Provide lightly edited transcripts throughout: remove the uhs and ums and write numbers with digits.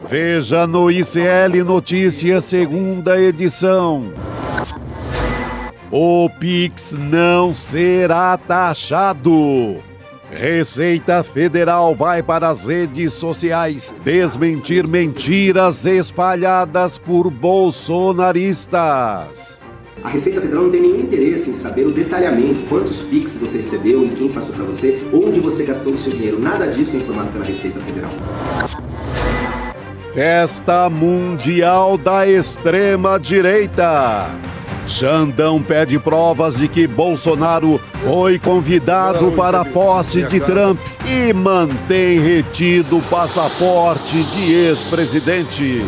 Veja no ICL Notícias, segunda edição. O Pix não será taxado. Receita Federal vai para as redes sociais desmentir mentiras espalhadas por bolsonaristas. A Receita Federal não tem nenhum interesse em saber o detalhamento, quantos Pix você recebeu e quem passou para você, onde você gastou o seu dinheiro. Nada disso é informado pela Receita Federal. Festa Mundial da Extrema-Direita. Xandão pede provas de que Bolsonaro foi convidado para a posse de Trump e mantém retido o passaporte de ex-presidente.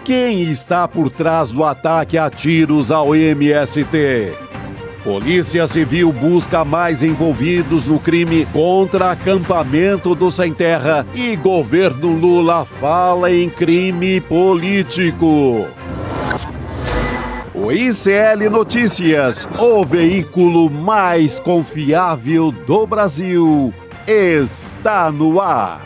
Quem está por trás do ataque a tiros ao MST? Polícia Civil busca mais envolvidos no crime contra acampamento do Sem Terra e governo Lula fala em crime político. O ICL Notícias, o veículo mais confiável do Brasil, está no ar.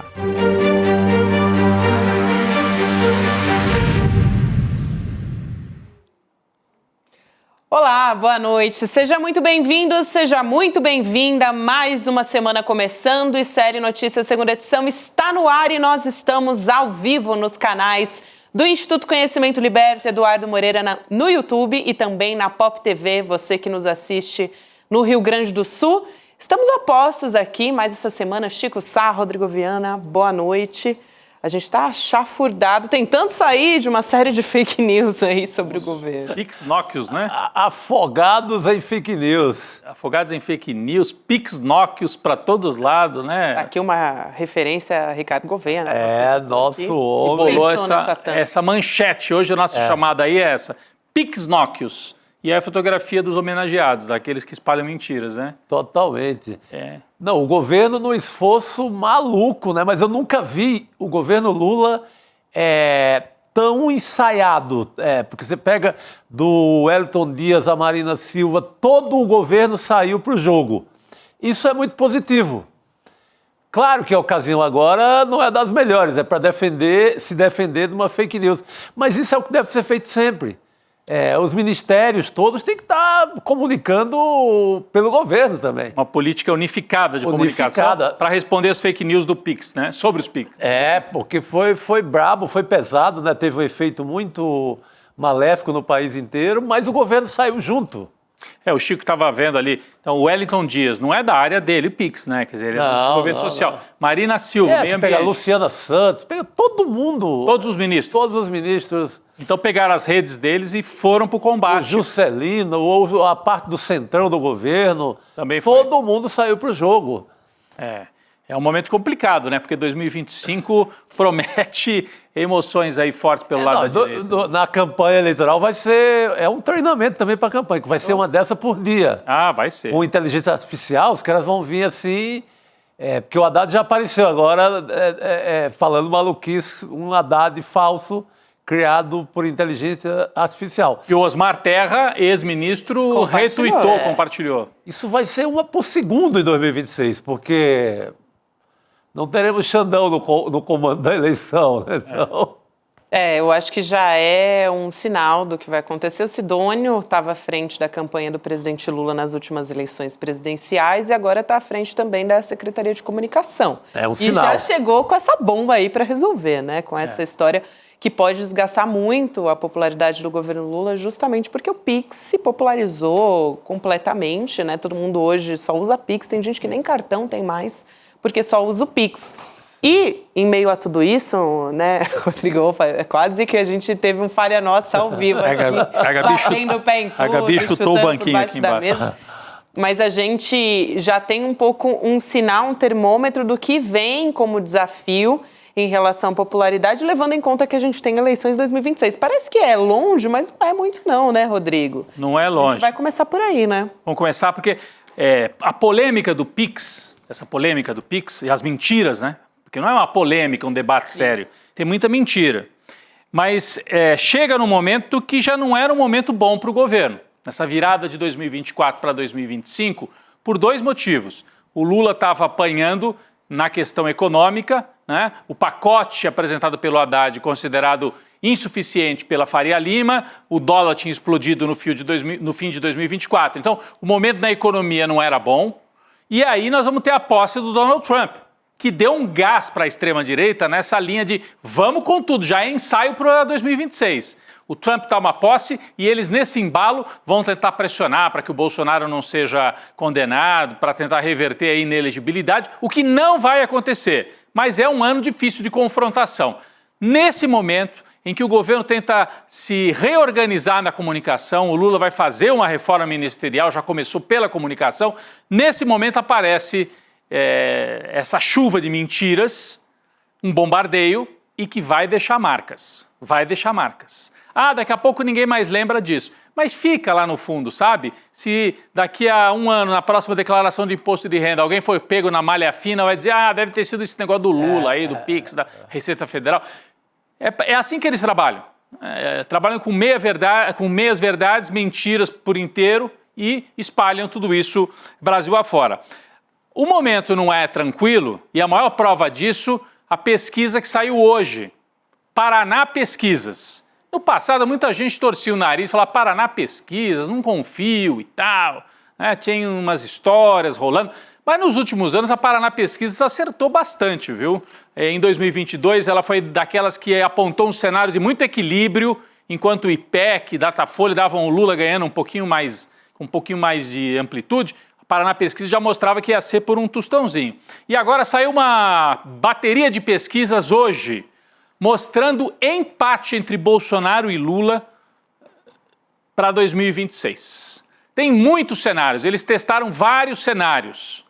Olá, boa noite. Seja muito bem-vindo, seja muito bem-vinda. Mais uma semana começando e Série Notícias segunda edição está no ar e nós estamos ao vivo nos canais do Instituto Conhecimento Liberta, Eduardo Moreira, no YouTube e também na Pop TV, você que nos assiste no Rio Grande do Sul. Estamos a postos aqui, mais essa semana, Chico Sá, Rodrigo Viana, boa noite. A gente está chafurdado, tentando sair de uma série de fake news aí sobre o governo. Pix-nóquios, né? Afogados em fake news. Afogados em fake news, pix-nóquios para todos os lados, né? Aqui uma referência a Ricardo Gouveia, né? Nosso homem. Que bolou essa manchete. Hoje a nossa chamada aí é essa, pix-nóquios. E é a fotografia dos homenageados, daqueles que espalham mentiras, né? Totalmente. Não, o governo num esforço maluco, né? Mas eu nunca vi o governo Lula tão ensaiado. Porque você pega do Wellington Dias a Marina Silva, todo o governo saiu para o jogo. Isso é muito positivo. Claro que a ocasião agora não é das melhores, é para se defender de uma fake news. Mas isso é o que deve ser feito sempre. Os ministérios todos têm que estar comunicando pelo governo também. Uma política unificada de comunicação para responder as fake news do Pix, né? Sobre os Pix. Porque foi brabo, foi pesado, né? Teve um efeito muito maléfico no país inteiro, mas o governo saiu junto. O Chico estava vendo ali. Então, o Wellington Dias não é da área dele, o Pix, né? Quer dizer, ele é do desenvolvimento social. Não. Marina Silva, meio ambiente. Pega a Luciana Santos, pega todo mundo. Todos os ministros. Todos os ministros. Então pegaram as redes deles e foram para o combate. O Juscelino, ou a parte do centrão do governo. Também foi. Todo mundo saiu para o jogo. É um momento complicado, né? Porque 2025 promete emoções aí fortes pelo lado da direita. Na campanha eleitoral vai ser... É um treinamento também para a campanha, que vai ser uma dessa por dia. Vai ser. Com inteligência artificial, os caras vão vir assim... porque o Haddad já apareceu agora falando maluquice, um Haddad falso criado por inteligência artificial. E o Osmar Terra, ex-ministro, retweetou, compartilhou. Isso vai ser uma por segundo em 2026, porque não teremos Xandão no comando da eleição. Então... eu acho que já é um sinal do que vai acontecer. O Sidônio estava à frente da campanha do presidente Lula nas últimas eleições presidenciais e agora está à frente também da Secretaria de Comunicação. É um sinal. E já chegou com essa bomba aí para resolver, né? Com essa história que pode desgastar muito a popularidade do governo Lula, justamente porque o Pix se popularizou completamente, né? Todo mundo hoje só usa Pix, tem gente que nem cartão tem mais, porque só usa o Pix. E, em meio a tudo isso, né, Rodrigo, quase que a gente teve um falha nossa ao vivo aqui, batendo o pé em tudo, a Gabi chutou o banquinho aqui embaixo. Mas a gente já tem um pouco um sinal, um termômetro do que vem como desafio em relação à popularidade, levando em conta que a gente tem eleições em 2026. Parece que é longe, mas não é muito não, né, Rodrigo? Não é longe. A gente vai começar por aí, né? Vamos começar porque a polêmica do Pix, essa polêmica do Pix e as mentiras, né? Porque não é uma polêmica, um debate sério. Tem muita mentira. Mas chega num momento que já não era um momento bom para o governo. Nessa virada de 2024 para 2025, por dois motivos. O Lula estava apanhando na questão econômica, né? O pacote apresentado pelo Haddad considerado insuficiente pela Faria Lima, o dólar tinha explodido no fim de 2024. Então, o momento na economia não era bom. E aí nós vamos ter a posse do Donald Trump, que deu um gás para a extrema-direita nessa linha de vamos com tudo, já é ensaio para 2026. O Trump toma posse e eles, nesse embalo, vão tentar pressionar para que o Bolsonaro não seja condenado, para tentar reverter a inelegibilidade, o que não vai acontecer. Mas é um ano difícil de confrontação. Nesse momento em que o governo tenta se reorganizar na comunicação, o Lula vai fazer uma reforma ministerial, já começou pela comunicação, nesse momento aparece essa chuva de mentiras, um bombardeio e que vai deixar marcas, Ah, daqui a pouco ninguém mais lembra disso, mas fica lá no fundo, sabe? Se daqui a um ano, na próxima declaração de imposto de renda, alguém for pego na malha fina, vai dizer, deve ter sido esse negócio do Lula aí, do Pix, da Receita Federal. É assim que eles trabalham. Trabalham com meias verdades, mentiras por inteiro e espalham tudo isso Brasil afora. O momento não é tranquilo e a maior prova disso, a pesquisa que saiu hoje. Paraná Pesquisas. No passado, muita gente torcia o nariz e falava Paraná Pesquisas, não confio e tal. Tinha umas histórias rolando. Mas nos últimos anos a Paraná Pesquisas acertou bastante, viu? Em 2022 ela foi daquelas que apontou um cenário de muito equilíbrio, enquanto o IPEC, Datafolha davam o Lula ganhando com um pouquinho mais de amplitude. A Paraná Pesquisa já mostrava que ia ser por um tostãozinho. E agora saiu uma bateria de pesquisas hoje, mostrando empate entre Bolsonaro e Lula para 2026. Tem muitos cenários, eles testaram vários cenários.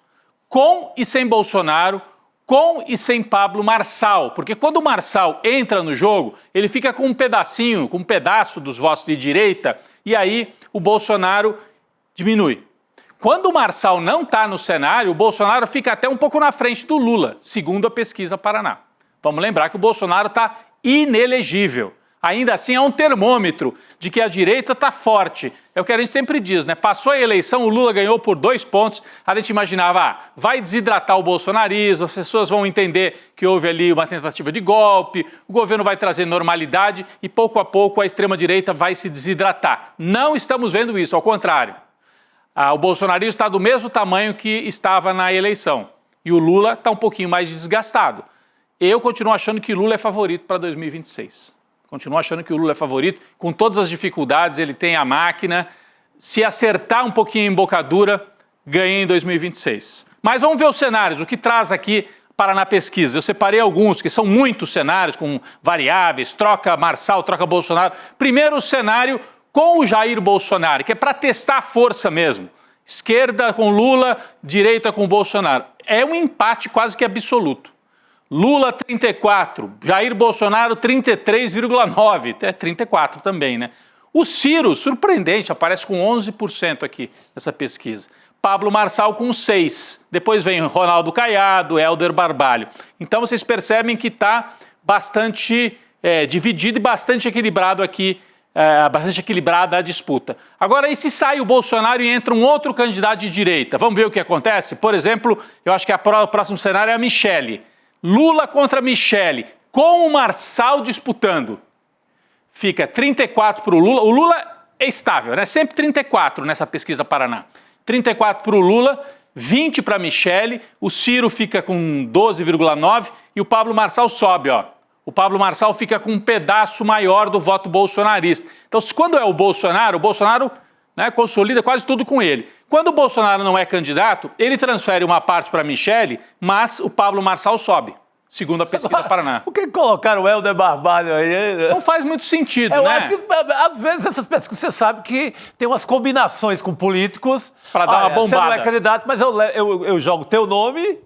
Com e sem Bolsonaro, com e sem Pablo Marçal, porque quando o Marçal entra no jogo, ele fica com um pedaço dos votos de direita, e aí o Bolsonaro diminui. Quando o Marçal não está no cenário, o Bolsonaro fica até um pouco na frente do Lula, segundo a pesquisa Paraná. Vamos lembrar que o Bolsonaro está inelegível. Ainda assim é um termômetro de que a direita está forte. É o que a gente sempre diz, né? Passou a eleição, o Lula ganhou por 2 pontos, a gente imaginava, vai desidratar o bolsonarismo, as pessoas vão entender que houve ali uma tentativa de golpe, o governo vai trazer normalidade e pouco a pouco a extrema-direita vai se desidratar. Não estamos vendo isso, ao contrário. O bolsonarismo está do mesmo tamanho que estava na eleição e o Lula está um pouquinho mais desgastado. Eu continuo achando que Lula é favorito para 2026. Continuo achando que o Lula é favorito, com todas as dificuldades, ele tem a máquina. Se acertar um pouquinho em embocadura, ganha em 2026. Mas vamos ver os cenários, o que traz aqui Paraná Pesquisa. Eu separei alguns, que são muitos cenários, com variáveis, troca Marçal, troca Bolsonaro. Primeiro o cenário com o Jair Bolsonaro, que é para testar a força mesmo. Esquerda com Lula, direita com Bolsonaro. É um empate quase que absoluto. Lula 34, Jair Bolsonaro 33,9, até 34 também, né? O Ciro, surpreendente, aparece com 11% aqui nessa pesquisa. Pablo Marçal com 6, depois vem Ronaldo Caiado, Helder Barbalho. Então vocês percebem que está bastante dividido e bastante equilibrado aqui, bastante equilibrada a disputa. Agora, e se sai o Bolsonaro e entra um outro candidato de direita? Vamos ver o que acontece? Por exemplo, eu acho que o próximo cenário é a Michele. Lula contra Michele, com o Marçal disputando. Fica 34 para o Lula. O Lula é estável, né? Sempre 34 nessa pesquisa Paraná. 34 para o Lula, 20 para a Michele, o Ciro fica com 12,9 e o Pablo Marçal sobe, ó. O Pablo Marçal fica com um pedaço maior do voto bolsonarista. Então, quando é o Bolsonaro, né, consolida quase tudo com ele. Quando o Bolsonaro não é candidato, ele transfere uma parte para a Michele, mas o Pablo Marçal sobe, segundo a pesquisa Paraná. Por que colocaram o Helder Barbalho aí? Não faz muito sentido, Eu né? acho que, às vezes, essas pesquisas, você sabe que tem umas combinações com políticos. Para dar uma bombada. Você não é candidato, mas eu jogo teu nome.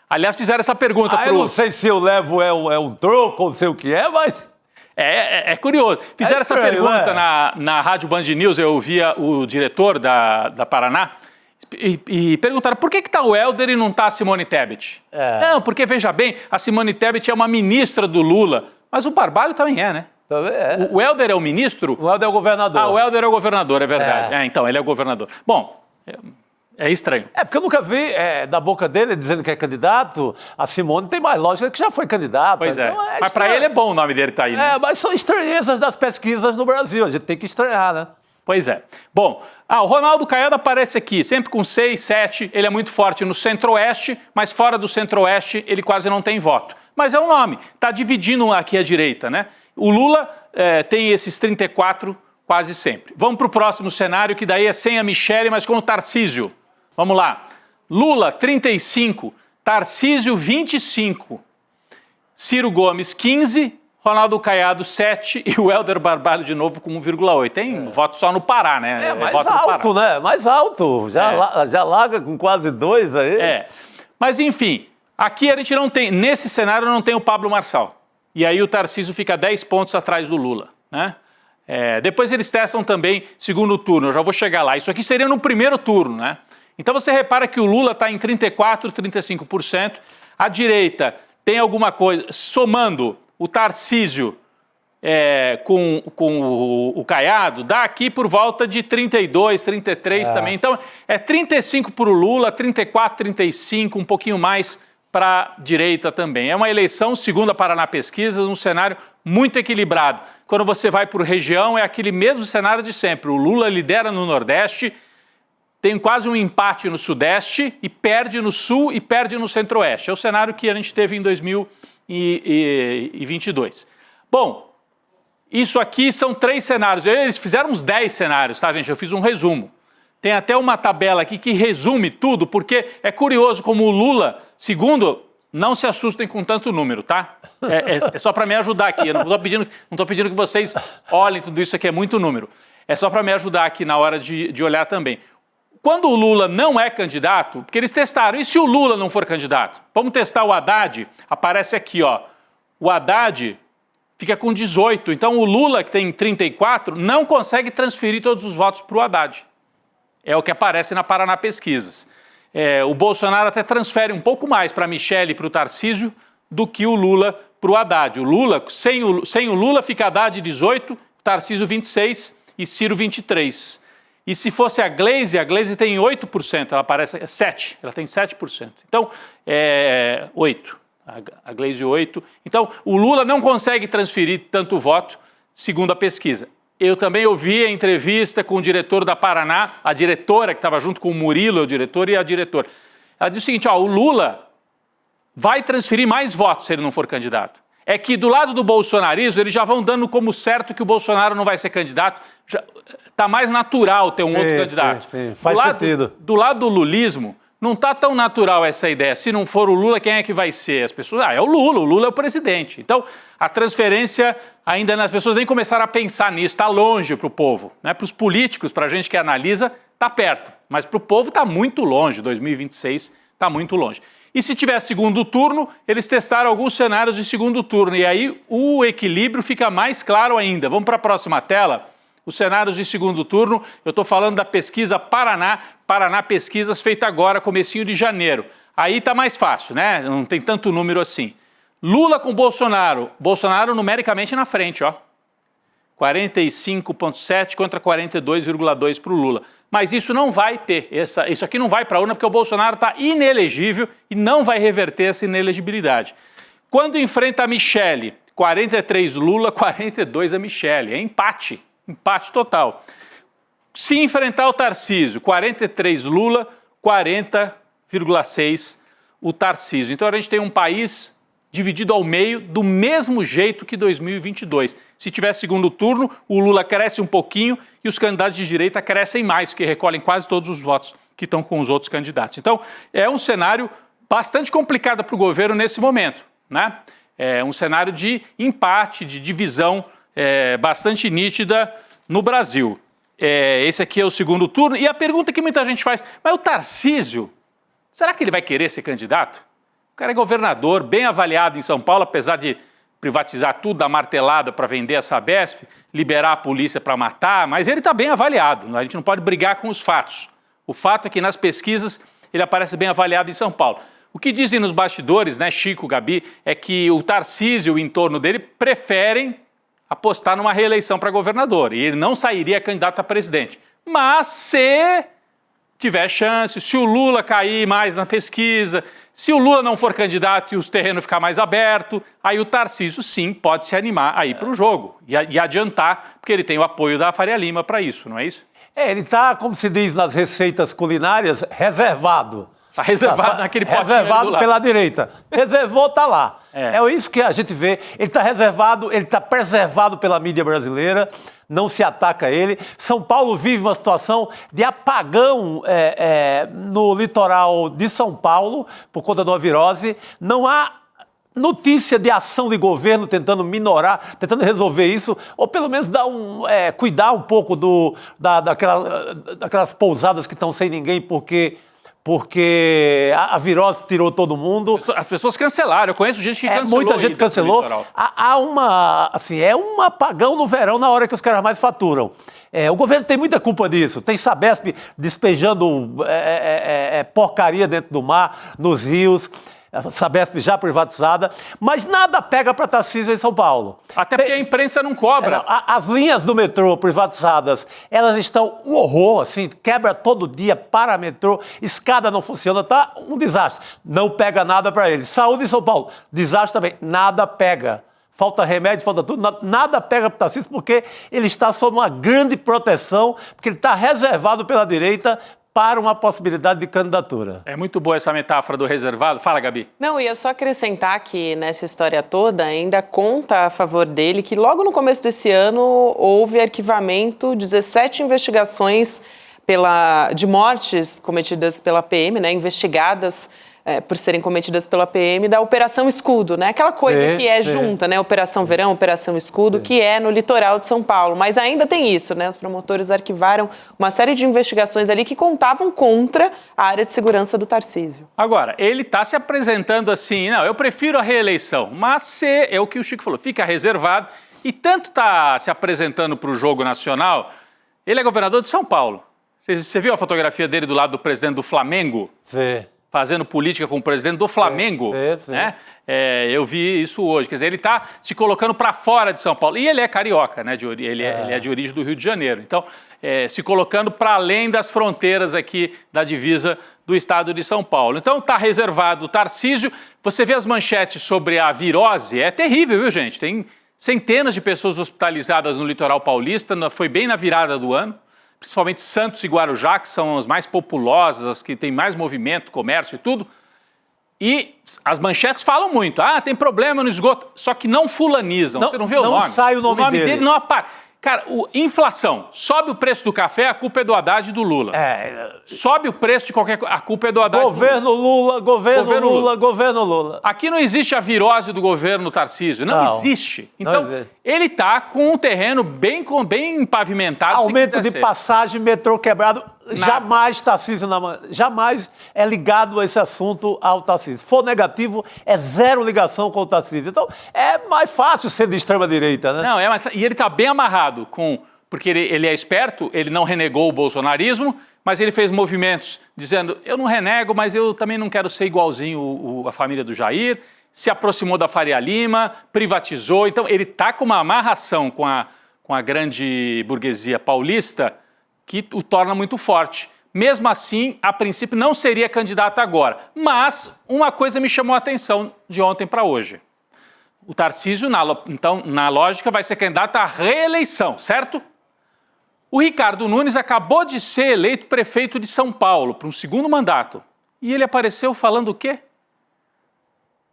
Aliás, fizeram essa pergunta Eu não sei se eu levo um troco ou não sei o que é, mas... É curioso. Fizeram essa pergunta na Rádio Band News, eu ouvia o diretor da Paraná, e perguntaram por que está o Helder e não está a Simone Tebet? Não, porque, veja bem, a Simone Tebet é uma ministra do Lula, mas o Barbalho também é, né? Também é. O Helder é o ministro? O Helder é o governador. O Helder é o governador, é verdade. Então, ele é o governador. Bom, É estranho. Porque eu nunca vi da boca dele dizendo que é candidato. A Simone tem mais lógica que já foi candidata. Pois é. Então Mas para ele é bom o nome dele estar aí, né? Mas são estranhezas das pesquisas no Brasil. A gente tem que estranhar, né? Pois é. Bom, o Ronaldo Caiado aparece aqui, sempre com 6, 7. Ele é muito forte no centro-oeste, mas fora do centro-oeste ele quase não tem voto. Mas é um nome. Está dividindo aqui a direita, né? O Lula tem esses 34 quase sempre. Vamos para o próximo cenário, que daí é sem a Michele, mas com o Tarcísio. Vamos lá. Lula, 35. Tarcísio, 25. Ciro Gomes, 15. Ronaldo Caiado, 7. E o Helder Barbalho, de novo, com 1,8. Tem voto só no Pará, né? Mais voto alto, né? Mais alto. Já larga com quase 2 aí. Mas, enfim, aqui a gente não tem, nesse cenário não tem o Pablo Marçal. E aí o Tarcísio fica 10 pontos atrás do Lula, né? Depois eles testam também segundo turno, eu já vou chegar lá. Isso aqui seria no primeiro turno, né? Então você repara que o Lula está em 34%, 35%. A direita tem alguma coisa, somando o Tarcísio com o Caiado, dá aqui por volta de 32, 33 também. Então é 35 para o Lula, 34, 35, um pouquinho mais para a direita também. É uma eleição, segundo a Paraná Pesquisas, um cenário muito equilibrado. Quando você vai por região, é aquele mesmo cenário de sempre. O Lula lidera no Nordeste, tem quase um empate no Sudeste e perde no Sul e perde no Centro-Oeste. É o cenário que a gente teve em 2022. Bom, isso aqui são 3 cenários. Eles fizeram uns 10 cenários, tá, gente? Eu fiz um resumo. Tem até uma tabela aqui que resume tudo, porque é curioso como o Lula, segundo, não se assustem com tanto número, tá? É só para me ajudar aqui. Eu não estou pedindo que vocês olhem tudo isso aqui, é muito número. É só para me ajudar aqui na hora de olhar também. Quando o Lula não é candidato, porque eles testaram, e se o Lula não for candidato? Vamos testar o Haddad, aparece aqui, ó. O Haddad fica com 18, então o Lula, que tem 34, não consegue transferir todos os votos para o Haddad. É o que aparece na Paraná Pesquisas. O Bolsonaro até transfere um pouco mais para a Michele e para o Tarcísio do que o Lula para o Haddad. O Lula, sem o Lula, fica Haddad 18, Tarcísio 26 e Ciro 23. E se fosse a Gleisi tem 8%, ela aparece 7%, ela tem 7%. Então, 8%. A Gleisi 8%. Então, o Lula não consegue transferir tanto voto, segundo a pesquisa. Eu também ouvi a entrevista com o diretor da Paraná, a diretora que estava junto com o Murilo, o diretor e a diretora. Ela disse o seguinte, o Lula vai transferir mais votos se ele não for candidato. É que do lado do bolsonarismo, eles já vão dando como certo que o Bolsonaro não vai ser candidato. Está mais natural ter um outro candidato. Sim. Faz sentido. Do lado do lulismo, não está tão natural essa ideia. Se não for o Lula, quem é que vai ser? As pessoas, é o Lula é o presidente. Então, a transferência, ainda as pessoas nem começaram a pensar nisso, está longe para o povo. Né? Para os políticos, para a gente que analisa, está perto. Mas para o povo está muito longe, 2026 está muito longe. E se tiver segundo turno, eles testaram alguns cenários de segundo turno. E aí o equilíbrio fica mais claro ainda. Vamos para a próxima tela. Os cenários de segundo turno, eu estou falando da pesquisa Paraná Pesquisas, feita agora, comecinho de janeiro. Aí está mais fácil, né? Não tem tanto número assim. Lula com Bolsonaro numericamente na frente, ó. 45,7 contra 42,2 para o Lula. Mas isso não vai ter, isso aqui não vai para a urna porque o Bolsonaro está inelegível e não vai reverter essa inelegibilidade. Quando enfrenta a Michele, 43 Lula, 42 a Michele, é empate total. Se enfrentar o Tarcísio, 43 Lula, 40,6 o Tarcísio. Então a gente tem um país dividido ao meio do mesmo jeito que 2022. Se tiver segundo turno, o Lula cresce um pouquinho e os candidatos de direita crescem mais, porque recolhem quase todos os votos que estão com os outros candidatos. Então, é um cenário bastante complicado para o governo nesse momento, né? É um cenário de empate, de divisão bastante nítida no Brasil. Esse aqui é o segundo turno. E a pergunta que muita gente faz, mas o Tarcísio, será que ele vai querer ser candidato? O cara é governador, bem avaliado em São Paulo, apesar de privatizar tudo, dar martelada para vender a Sabesp, liberar a polícia para matar, mas ele está bem avaliado, a gente não pode brigar com os fatos. O fato é que nas pesquisas ele aparece bem avaliado em São Paulo. O que dizem nos bastidores, né, Chico, Gabi, é que o Tarcísio e o entorno dele preferem apostar numa reeleição para governador, e ele não sairia candidato a presidente. Mas se tiver chance, se o Lula cair mais na pesquisa, se o Lula não for candidato e os terrenos ficar mais aberto, aí o Tarcísio sim pode se animar a ir para o jogo e adiantar, porque ele tem o apoio da Faria Lima para isso, não é isso? Ele está, como se diz nas receitas culinárias, reservado. Está reservado naquele potinho reservado pela direita. Reservou, está lá. É isso que a gente vê. Ele está reservado, ele está preservado pela mídia brasileira, não se ataca ele. São Paulo vive uma situação de apagão no litoral de São Paulo, por conta de uma virose. Não há notícia de ação de governo tentando minorar, tentando resolver isso, ou pelo menos cuidar um pouco daquelas pousadas que estão sem ninguém porque a virose tirou todo mundo. As pessoas cancelaram, eu conheço gente que cancelou. Muita gente cancelou. Há um apagão no verão na hora que os caras mais faturam. O governo tem muita culpa disso. Tem Sabesp despejando porcaria dentro do mar, nos rios. A Sabesp já privatizada, mas nada pega para Tarcísio em São Paulo. Até porque a imprensa não cobra. As linhas do metrô privatizadas, elas estão um horror, assim, quebra todo dia, para metrô, escada não funciona, tá um desastre. Não pega nada para eles. Saúde em São Paulo, desastre também, nada pega. Falta remédio, falta tudo, nada pega para o Tarcísio porque ele está sob uma grande proteção, porque ele está reservado pela direita para uma possibilidade de candidatura. É muito boa essa metáfora do reservado. Fala, Gabi. Não, ia só acrescentar que nessa história toda ainda conta a favor dele que logo no começo desse ano houve arquivamento, 17 investigações de mortes cometidas pela PM, né, investigadas por serem cometidas pela PM, da Operação Escudo, né? Aquela coisa que é junta, né? Operação Verão, Operação Escudo, que é no litoral de São Paulo. Mas ainda tem isso, né? Os promotores arquivaram uma série de investigações ali que contavam contra a área de segurança do Tarcísio. Agora, ele está se apresentando assim, não, eu prefiro a reeleição, mas é o que o Chico falou, fica reservado e tanto está se apresentando para o jogo nacional, ele é governador de São Paulo. Você viu a fotografia dele do lado do presidente do Flamengo? Sim. Fazendo política com o presidente do Flamengo, né? Eu vi isso hoje. Quer dizer, ele está se colocando para fora de São Paulo. E ele é carioca, né? Ele é de origem do Rio de Janeiro. Então, se colocando para além das fronteiras aqui da divisa do estado de São Paulo. Então, está reservado o Tarcísio. Você vê as manchetes sobre a virose, é terrível, viu, gente? Tem centenas de pessoas hospitalizadas no litoral paulista, foi bem na virada do ano. Principalmente Santos e Guarujá, que são as mais populosas, as que têm mais movimento, comércio e tudo. E as manchetes falam muito. Tem problema no esgoto, só que não fulanizam. Você não vê o nome. Não sai o nome dele. Não aparece. Cara, inflação. Sobe o preço do café, a culpa é do Haddad e do Lula. Sobe o preço de qualquer coisa, a culpa é do Haddad governo e do Lula. Governo Lula. Aqui não existe a virose do governo Tarcísio. Não existe. Então, ele está com um terreno bem pavimentado. Aumento de passagem, metrô quebrado. Jamais Tarcísio, jamais é ligado a esse assunto ao Tarcísio. Se for negativo, é zero ligação com o Tarcísio. Então, é mais fácil ser de extrema-direita, né? Não, e ele está bem amarrado porque ele é esperto, ele não renegou o bolsonarismo, mas ele fez movimentos dizendo, eu não renego, mas eu também não quero ser igualzinho a família do Jair, se aproximou da Faria Lima, privatizou. Então, ele está com uma amarração com a grande burguesia paulista, que o torna muito forte. Mesmo assim, a princípio, não seria candidato agora. Mas uma coisa me chamou a atenção de ontem para hoje. O Tarcísio, então, na lógica, vai ser candidato à reeleição, certo? O Ricardo Nunes acabou de ser eleito prefeito de São Paulo para um segundo mandato. E ele apareceu falando o quê?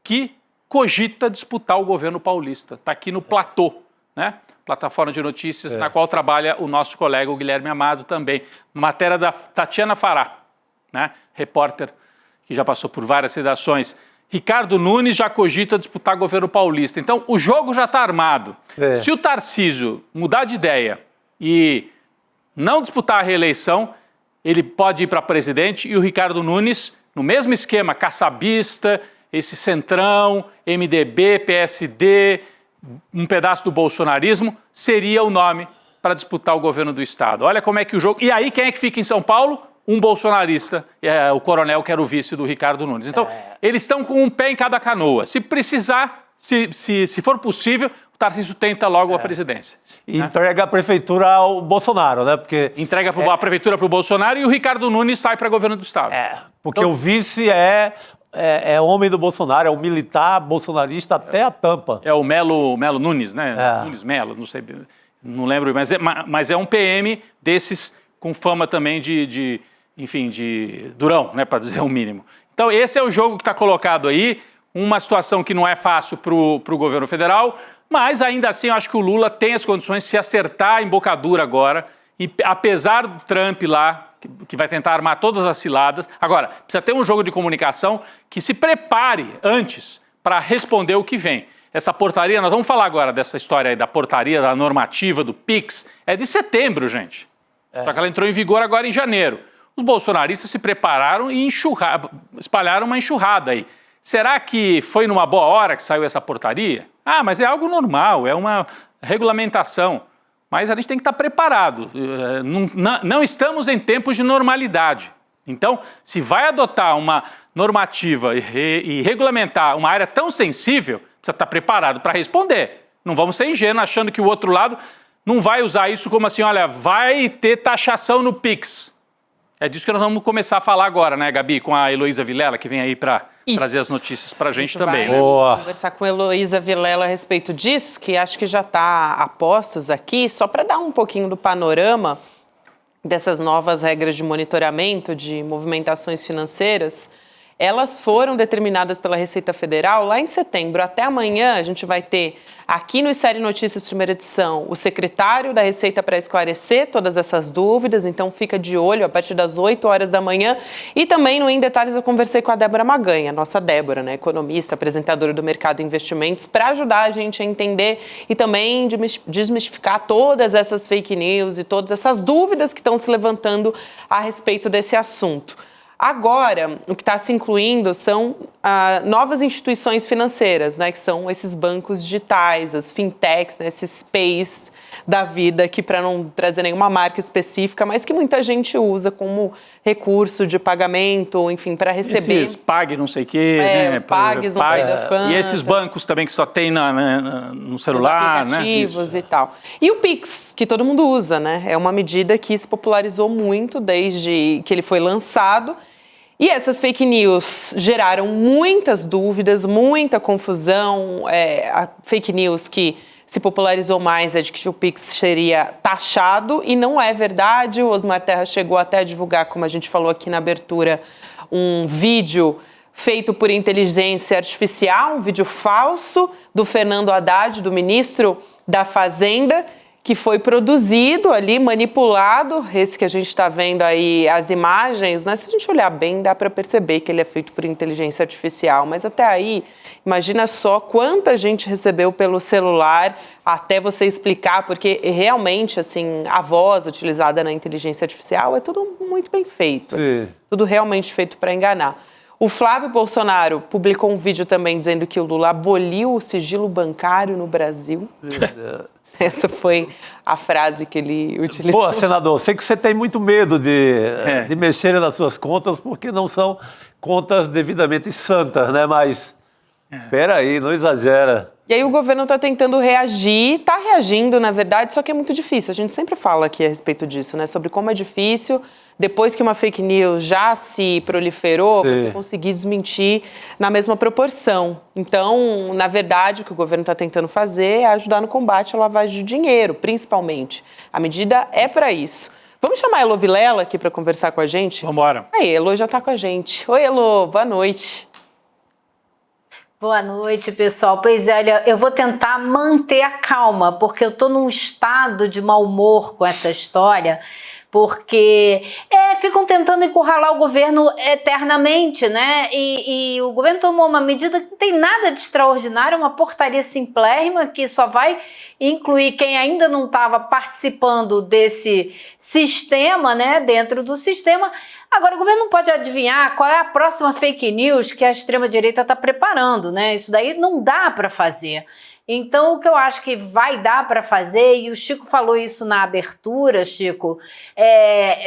Que cogita disputar o governo paulista. Está aqui no Platô, né? Plataforma de notícias, na qual trabalha o nosso colega, o Guilherme Amado, também. Matéria da Tatiana Fará, né? Repórter que já passou por várias redações. Ricardo Nunes já cogita disputar governo paulista. Então, o jogo já está armado. Se o Tarcísio mudar de ideia e não disputar a reeleição, ele pode ir para presidente e o Ricardo Nunes, no mesmo esquema, caçabista, esse centrão, MDB, PSD, um pedaço do bolsonarismo, seria o nome para disputar o governo do estado. Olha como é que o jogo... E aí quem é que fica em São Paulo? Um bolsonarista, o coronel que era o vice do Ricardo Nunes. Então, eles estão com um pé em cada canoa. Se precisar, se for possível, o Tarcísio tenta logo a presidência. E entrega a prefeitura ao Bolsonaro, né? Porque entrega a prefeitura para o Bolsonaro e o Ricardo Nunes sai para governo do Estado. Porque o vice é homem do Bolsonaro, é um militar bolsonarista até a tampa. É o Melo Nunes, né? Nunes Melo, não sei, não lembro, mas é um PM desses com fama também de durão, né? Para dizer o mínimo. Então esse é o jogo que está colocado aí, uma situação que não é fácil para o governo federal, mas ainda assim eu acho que o Lula tem as condições de se acertar a embocadura agora, e apesar do Trump lá, que vai tentar armar todas as ciladas, agora, precisa ter um jogo de comunicação que se prepare antes para responder o que vem. Essa portaria, nós vamos falar agora dessa história aí da portaria, da normativa, do PIX, é de setembro, gente. Só que ela entrou em vigor agora em janeiro. Os bolsonaristas se prepararam e espalharam uma enxurrada aí. Será que foi numa boa hora que saiu essa portaria? Mas é algo normal, é uma regulamentação. Mas a gente tem que estar preparado. Não estamos em tempos de normalidade. Então, se vai adotar uma normativa e regulamentar uma área tão sensível, precisa estar preparado para responder. Não vamos ser ingênuos achando que o outro lado não vai usar isso como assim, olha, vai ter taxação no PIX. É disso que nós vamos começar a falar agora, né, Gabi, com a Heloísa Vilela, que vem aí para trazer as notícias para a gente também. Vai conversar com a Heloísa Vilela a respeito disso, que acho que já está a postos aqui, só para dar um pouquinho do panorama dessas novas regras de monitoramento de movimentações financeiras. Elas foram determinadas pela Receita Federal lá em setembro. Até amanhã a gente vai ter aqui no Série Notícias Primeira Edição o secretário da Receita para esclarecer todas essas dúvidas, então fica de olho a partir das 8 horas da manhã. E também no Em Detalhes eu conversei com a Débora Maganha, nossa Débora, né, economista, apresentadora do Mercado de Investimentos, para ajudar a gente a entender e também desmistificar todas essas fake news e todas essas dúvidas que estão se levantando a respeito desse assunto. Agora, o que está se incluindo são novas instituições financeiras, né, que são esses bancos digitais, as fintechs, né, esses PAYs da vida, aqui para não trazer nenhuma marca específica, mas que muita gente usa como recurso de pagamento, enfim, para receber. Esses PAG não sei o quê. Né, os PAGs, não sei das quantas. E esses bancos também que só tem no celular, os aplicativos, né? E tal. E o PIX, que todo mundo usa, né? É uma medida que se popularizou muito desde que ele foi lançado. E essas fake news geraram muitas dúvidas, muita confusão. A fake news que se popularizou mais é de que o PIX seria taxado, e não é verdade. O Osmar Terra chegou até a divulgar, como a gente falou aqui na abertura, um vídeo feito por inteligência artificial, um vídeo falso do Fernando Haddad, do ministro da Fazenda, que foi produzido ali, manipulado, esse que a gente está vendo aí, as imagens, né? Se a gente olhar bem, dá para perceber que ele é feito por inteligência artificial, mas até aí, imagina só quanta gente recebeu pelo celular até você explicar, porque realmente, assim, a voz utilizada na inteligência artificial é tudo muito bem feito, tudo realmente feito para enganar. O Flávio Bolsonaro publicou um vídeo também dizendo que o Lula aboliu o sigilo bancário no Brasil. Essa foi a frase que ele utilizou. Pô, senador, sei que você tem muito medo de mexer nas suas contas, porque não são contas devidamente santas, né? Mas, peraí, não exagera. E aí o governo está tentando reagir, está reagindo, na verdade, só que é muito difícil. A gente sempre fala aqui a respeito disso, né? Sobre como é difícil, depois que uma fake news já se proliferou, você conseguir desmentir na mesma proporção. Então, na verdade, o que o governo está tentando fazer é ajudar no combate à lavagem de dinheiro, principalmente. A medida é para isso. Vamos chamar a Elo Vilela aqui para conversar com a gente? Vamos embora. Aí, Elo já está com a gente. Oi, Elo, boa noite. Boa noite, pessoal. Pois é, olha, eu vou tentar manter a calma, porque eu estou num estado de mau humor com essa história, porque ficam tentando encurralar o governo eternamente, né? E o governo tomou uma medida que não tem nada de extraordinário, uma portaria simplérrima que só vai incluir quem ainda não estava participando desse sistema, né? Dentro do sistema. Agora, o governo não pode adivinhar qual é a próxima fake news que a extrema-direita está preparando, né? Isso daí não dá para fazer. Então, o que eu acho que vai dar para fazer, e o Chico falou isso na abertura, Chico,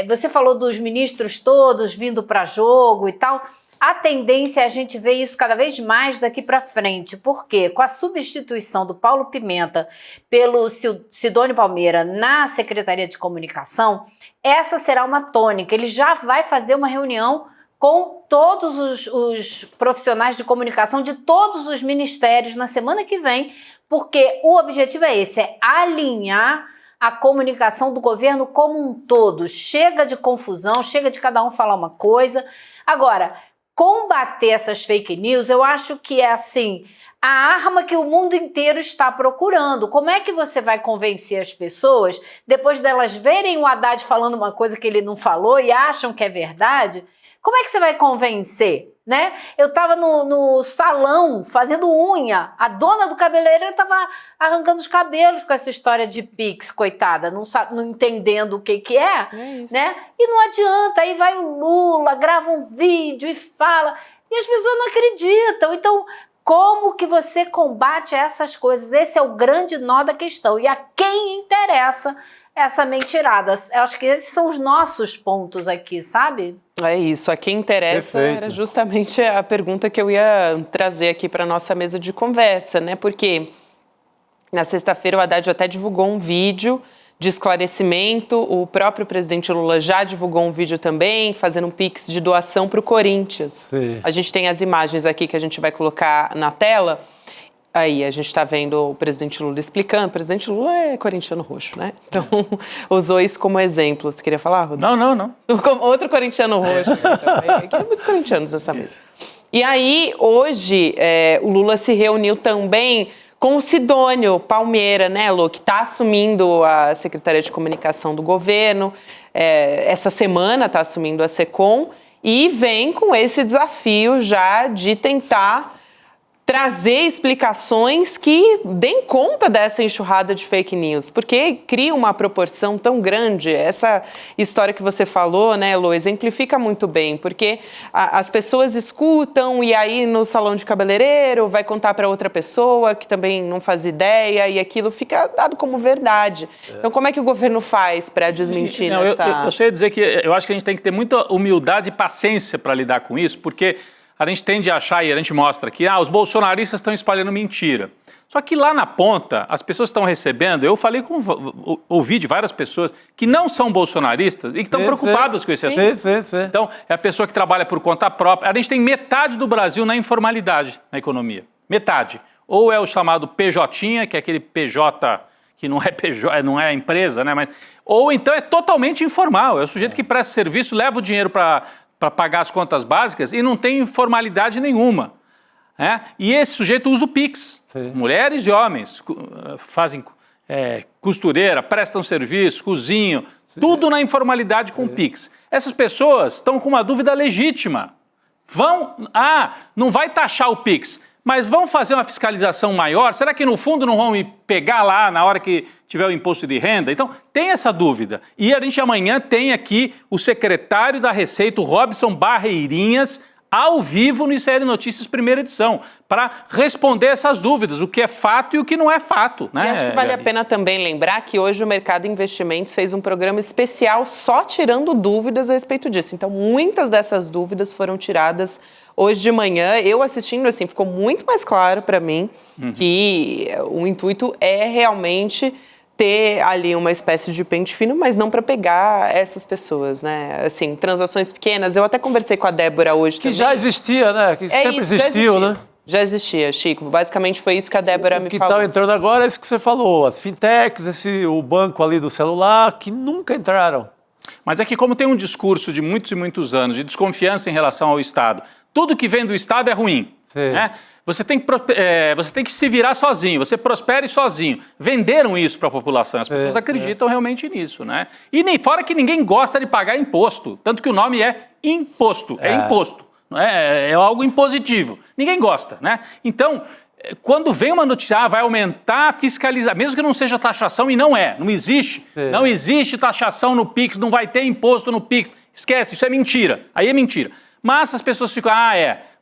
você falou dos ministros todos vindo para jogo e tal. a tendência é a gente ver isso cada vez mais daqui para frente. Por quê? Com a substituição do Paulo Pimenta pelo Sidônio Palmeira na Secretaria de Comunicação, essa será uma tônica. Ele já vai fazer uma reunião com todos os profissionais de comunicação de todos os ministérios na semana que vem, porque o objetivo é esse, é alinhar a comunicação do governo como um todo. Chega de confusão, chega de cada um falar uma coisa. Agora, combater essas fake news, eu acho que é assim, a arma que o mundo inteiro está procurando. Como é que você vai convencer as pessoas, depois delas verem o Haddad falando uma coisa que ele não falou e acham que é verdade? Como é que você vai convencer, né? Eu estava no salão fazendo unha, a dona do cabeleireiro estava arrancando os cabelos com essa história de Pix, coitada, não entendendo o que é, né? E não adianta, aí vai o Lula, grava um vídeo e fala, e as pessoas não acreditam. Então, como que você combate essas coisas? Esse é o grande nó da questão. E a quem interessa essa mentirada? Eu acho que esses são os nossos pontos aqui, sabe? É isso, a quem interessa. Perfeito. Era justamente a pergunta que eu ia trazer aqui para a nossa mesa de conversa, né? Porque na sexta-feira o Haddad até divulgou um vídeo de esclarecimento, o próprio presidente Lula já divulgou um vídeo também, fazendo um pix de doação para o Corinthians. Sim. A gente tem as imagens aqui que a gente vai colocar na tela. Aí a gente está vendo o presidente Lula explicando. O presidente Lula é corintiano roxo, né? Então, usou isso como exemplo. Você queria falar, Rodrigo? Não. Outro corintiano roxo. Aqui temos corintianos nessa mesa. E aí, hoje, o Lula se reuniu também com o Sidônio Palmeira, né, Lu, que está assumindo a Secretaria de Comunicação do governo. Essa semana está assumindo a SECOM e vem com esse desafio já de tentar trazer explicações que deem conta dessa enxurrada de fake news, porque cria uma proporção tão grande. Essa história que você falou, né, Lu, exemplifica muito bem, porque as pessoas escutam e aí no salão de cabeleireiro vai contar para outra pessoa que também não faz ideia e aquilo fica dado como verdade. Então, como é que o governo faz para desmentir essa... Eu só ia dizer que eu acho que a gente tem que ter muita humildade e paciência para lidar com isso, porque a gente tende a achar, e a gente mostra que os bolsonaristas estão espalhando mentira. Só que lá na ponta, as pessoas estão recebendo, eu ouvi de várias pessoas que não são bolsonaristas e que estão preocupadas com esse assunto. Então, é a pessoa que trabalha por conta própria. A gente tem metade do Brasil na informalidade na economia. Metade. Ou é o chamado PJ, que é aquele PJ que não é PJ, não é empresa, né? Ou então é totalmente informal. É o sujeito que presta serviço, leva o dinheiro para pagar as contas básicas e não tem formalidade nenhuma. E esse sujeito usa o Pix. Sim. Mulheres e homens fazem costureira, prestam serviço, cozinham, tudo na informalidade com o Pix. Essas pessoas estão com uma dúvida legítima. Não vai taxar o Pix, mas vão fazer uma fiscalização maior? Será que no fundo não vão me pegar lá na hora que tiver o imposto de renda? Então, tem essa dúvida. E a gente amanhã tem aqui o secretário da Receita, o Robson Barreirinhas, ao vivo no ICL Notícias, primeira edição, para responder essas dúvidas, o que é fato e o que não é fato. Né? E acho que vale a pena também lembrar que hoje o Mercado Investimentos fez um programa especial só tirando dúvidas a respeito disso. Então, muitas dessas dúvidas foram tiradas hoje de manhã. Eu assistindo, assim, ficou muito mais claro para mim que o intuito é realmente ter ali uma espécie de pente fino, mas não para pegar essas pessoas, né? Assim, transações pequenas. Eu até conversei com a Débora hoje que também. Já existia, né? Que sempre existiu, né? Já existia, Chico. Basicamente foi isso que a Débora me falou. O que está entrando agora é isso que você falou. As fintechs, o banco ali do celular, que nunca entraram. Mas é que como tem um discurso de muitos e muitos anos de desconfiança em relação ao Estado, tudo que vem do Estado é ruim, né? Você tem que se virar sozinho, você prospere sozinho. Venderam isso para a população, as pessoas acreditam realmente nisso, né? E nem fora que ninguém gosta de pagar imposto, tanto que o nome é imposto, é imposto, é algo impositivo. Ninguém gosta, né? Então, quando vem uma notícia, vai aumentar a fiscalização, mesmo que não seja taxação, e não existe. Não existe taxação no Pix, não vai ter imposto no Pix. Esquece, isso é mentira, aí é mentira. Mas as pessoas ficam,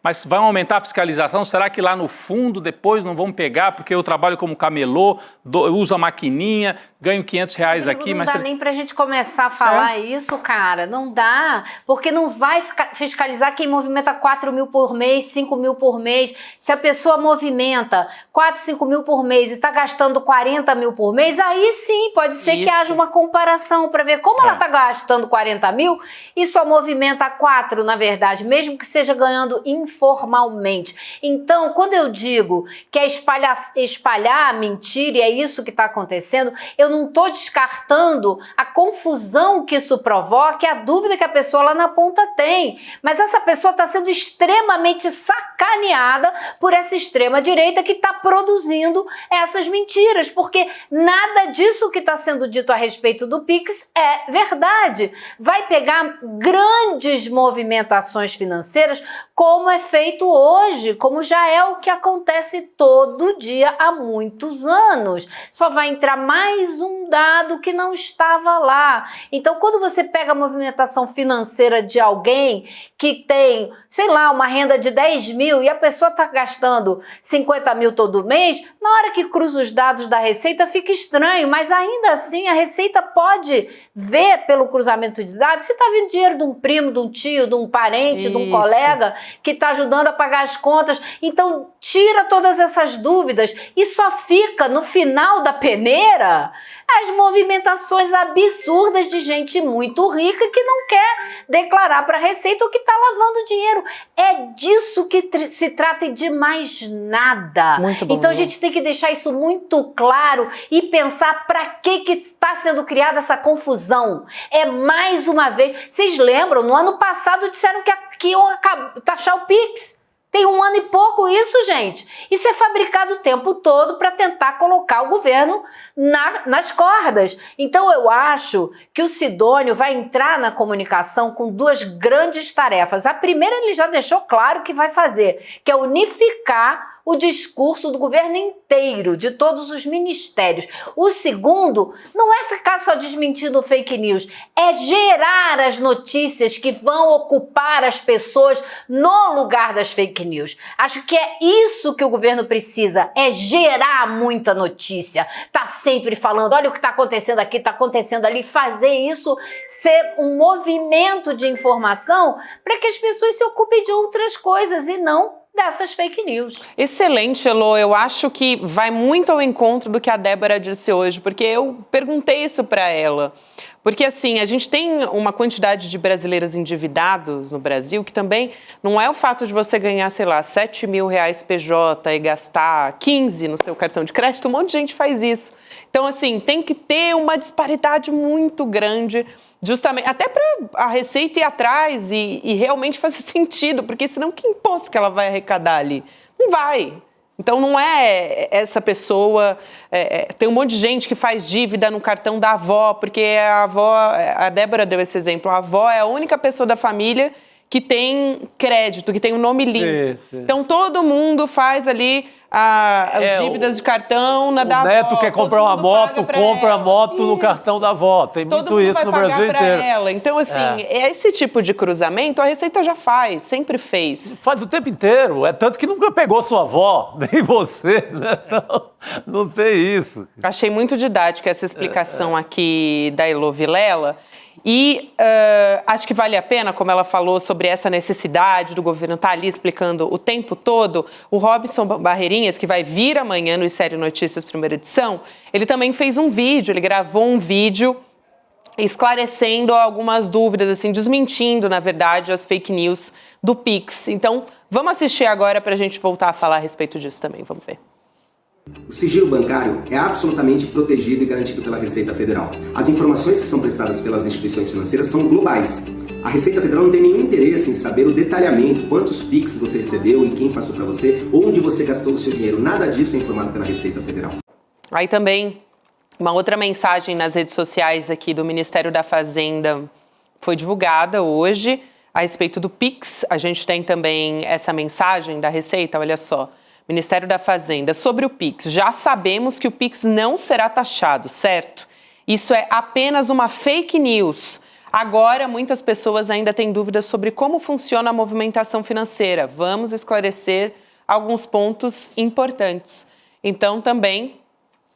mas vai aumentar a fiscalização? Será que lá no fundo depois não vão pegar? Porque eu trabalho como camelô, uso a maquininha, ganho R$500 aqui. Não dá nem pra gente começar a falar isso, cara. Não dá. Porque não vai fiscalizar quem movimenta 4 mil por mês, 5 mil por mês. Se a pessoa movimenta 4, 5 mil por mês e tá gastando 40 mil por mês, aí sim pode ser que haja uma comparação para ver como ela tá gastando 40 mil e só movimenta 4, na verdade, mesmo que seja ganhando informalmente. Então, quando eu digo que é espalhar a mentira e é isso que está acontecendo, eu não estou descartando a confusão que isso provoca e a dúvida que a pessoa lá na ponta tem. Mas essa pessoa está sendo extremamente sacaneada por essa extrema-direita que está produzindo essas mentiras, porque nada disso que está sendo dito a respeito do Pix é verdade. Vai pegar grandes movimentações financeiras, como é feito hoje, como já é o que acontece todo dia há muitos anos. Só vai entrar mais um dado que não estava lá. Então, quando você pega a movimentação financeira de alguém que tem, sei lá, uma renda de 10 mil e a pessoa está gastando 50 mil todo mês, na hora que cruza os dados da Receita fica estranho, mas ainda assim a Receita pode ver pelo cruzamento de dados se está vindo dinheiro de um primo, de um tio, de um parente, de um colega que está ajudando a pagar as contas. Então, tira todas essas dúvidas e só fica no final da peneira as movimentações absurdas de gente muito rica que não quer declarar para a Receita o que está lavando dinheiro. É disso que se trata e de mais nada. Muito bom, então, a gente tem que deixar isso muito claro e pensar para que está sendo criada essa confusão. É mais uma vez... Vocês lembram? No ano passado disseram que iam taxar o Pix. Tem 1 ano e pouco isso, gente. Isso é fabricado o tempo todo para tentar colocar o governo nas cordas. Então eu acho que o Sidônio vai entrar na comunicação com 2 grandes tarefas. A primeira ele já deixou claro que vai fazer, que é unificar o discurso do governo inteiro, de todos os ministérios. O segundo não é ficar só desmentindo fake news, é gerar as notícias que vão ocupar as pessoas no lugar das fake news. Acho que é isso que o governo precisa, é gerar muita notícia. Tá sempre falando, olha o que tá acontecendo aqui, tá acontecendo ali, fazer isso ser um movimento de informação para que as pessoas se ocupem de outras coisas e não dessas fake news. Excelente, Elô. Eu acho que vai muito ao encontro do que a Débora disse hoje, porque eu perguntei isso para ela. Porque, assim, a gente tem uma quantidade de brasileiros endividados no Brasil que também não é o fato de você ganhar, sei lá, R$7 mil PJ e gastar 15 no seu cartão de crédito. Um monte de gente faz isso. Então, assim, tem que ter uma disparidade muito grande, justamente, até para a Receita ir atrás e realmente fazer sentido, porque senão que imposto que ela vai arrecadar ali? Não vai. Então não é essa pessoa, tem um monte de gente que faz dívida no cartão da avó, porque a avó, a Débora deu esse exemplo, a avó é a única pessoa da família que tem crédito, que tem um nome limpo. Sim. Então todo mundo faz ali as dívidas de cartão na da avó. O neto quer comprar uma moto, compra a moto no cartão da avó. Tem muito isso no Brasil inteiro. Ela. Então, assim, esse tipo de cruzamento a Receita já faz, sempre fez. Faz o tempo inteiro. É tanto que nunca pegou sua avó, nem você, né? Então, não tem isso. Achei muito didática essa explicação aqui da Elô Vilela. E acho que vale a pena, como ela falou sobre essa necessidade do governo estar ali explicando o tempo todo, o Robson Barreirinhas, que vai vir amanhã no Série Notícias primeira edição, ele também fez um vídeo, ele gravou um vídeo esclarecendo algumas dúvidas, assim, desmentindo, na verdade, as fake news do Pix. Então, vamos assistir agora para a gente voltar a falar a respeito disso também, vamos ver. O sigilo bancário é absolutamente protegido e garantido pela Receita Federal. As informações que são prestadas pelas instituições financeiras são globais. A Receita Federal não tem nenhum interesse em saber o detalhamento, quantos Pix você recebeu e quem passou para você, onde você gastou o seu dinheiro. Nada disso é informado pela Receita Federal. Aí também, uma outra mensagem nas redes sociais aqui do Ministério da Fazenda foi divulgada hoje a respeito do Pix. A gente tem também essa mensagem da Receita, olha só. Ministério da Fazenda, sobre o Pix. Já sabemos que o Pix não será taxado, certo? Isso é apenas uma fake news. Agora, muitas pessoas ainda têm dúvidas sobre como funciona a movimentação financeira. Vamos esclarecer alguns pontos importantes. Então, também,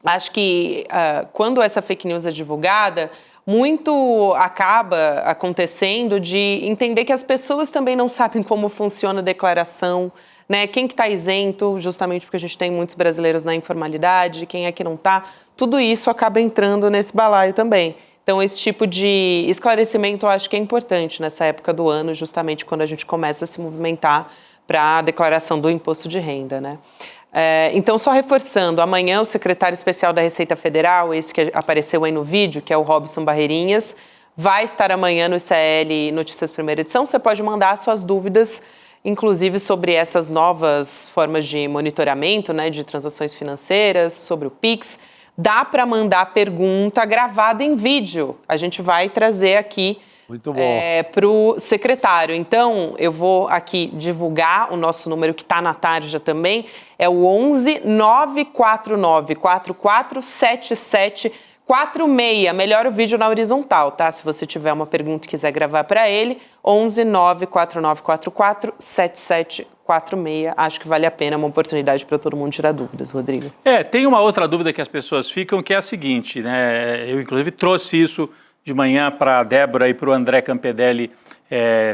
acho que quando essa fake news é divulgada, muito acaba acontecendo de entender que as pessoas também não sabem como funciona a declaração, né? Quem que está isento, justamente porque a gente tem muitos brasileiros na informalidade, quem é que não está, tudo isso acaba entrando nesse balaio também. Então, esse tipo de esclarecimento eu acho que é importante nessa época do ano, justamente quando a gente começa a se movimentar para a declaração do imposto de renda, né? Então, só reforçando, amanhã o secretário especial da Receita Federal, esse que apareceu aí no vídeo, que é o Robson Barreirinhas, vai estar amanhã no ICL Notícias Primeira Edição. Você pode mandar suas dúvidas, inclusive sobre essas novas formas de monitoramento, né, de transações financeiras, sobre o Pix. Dá para mandar pergunta gravada em vídeo. A gente vai trazer aqui para o secretário. Então, eu vou aqui divulgar o nosso número que está na tarja também. É o 11 949 4477 46. Melhor o vídeo na horizontal, tá? Se você tiver uma pergunta e quiser gravar para ele, 11 949 44 7746. Acho que vale a pena, é uma oportunidade para todo mundo tirar dúvidas, Rodrigo. Tem uma outra dúvida que as pessoas ficam, que é a seguinte, né? Eu, inclusive, trouxe isso de manhã para a Débora e para o André Campedelli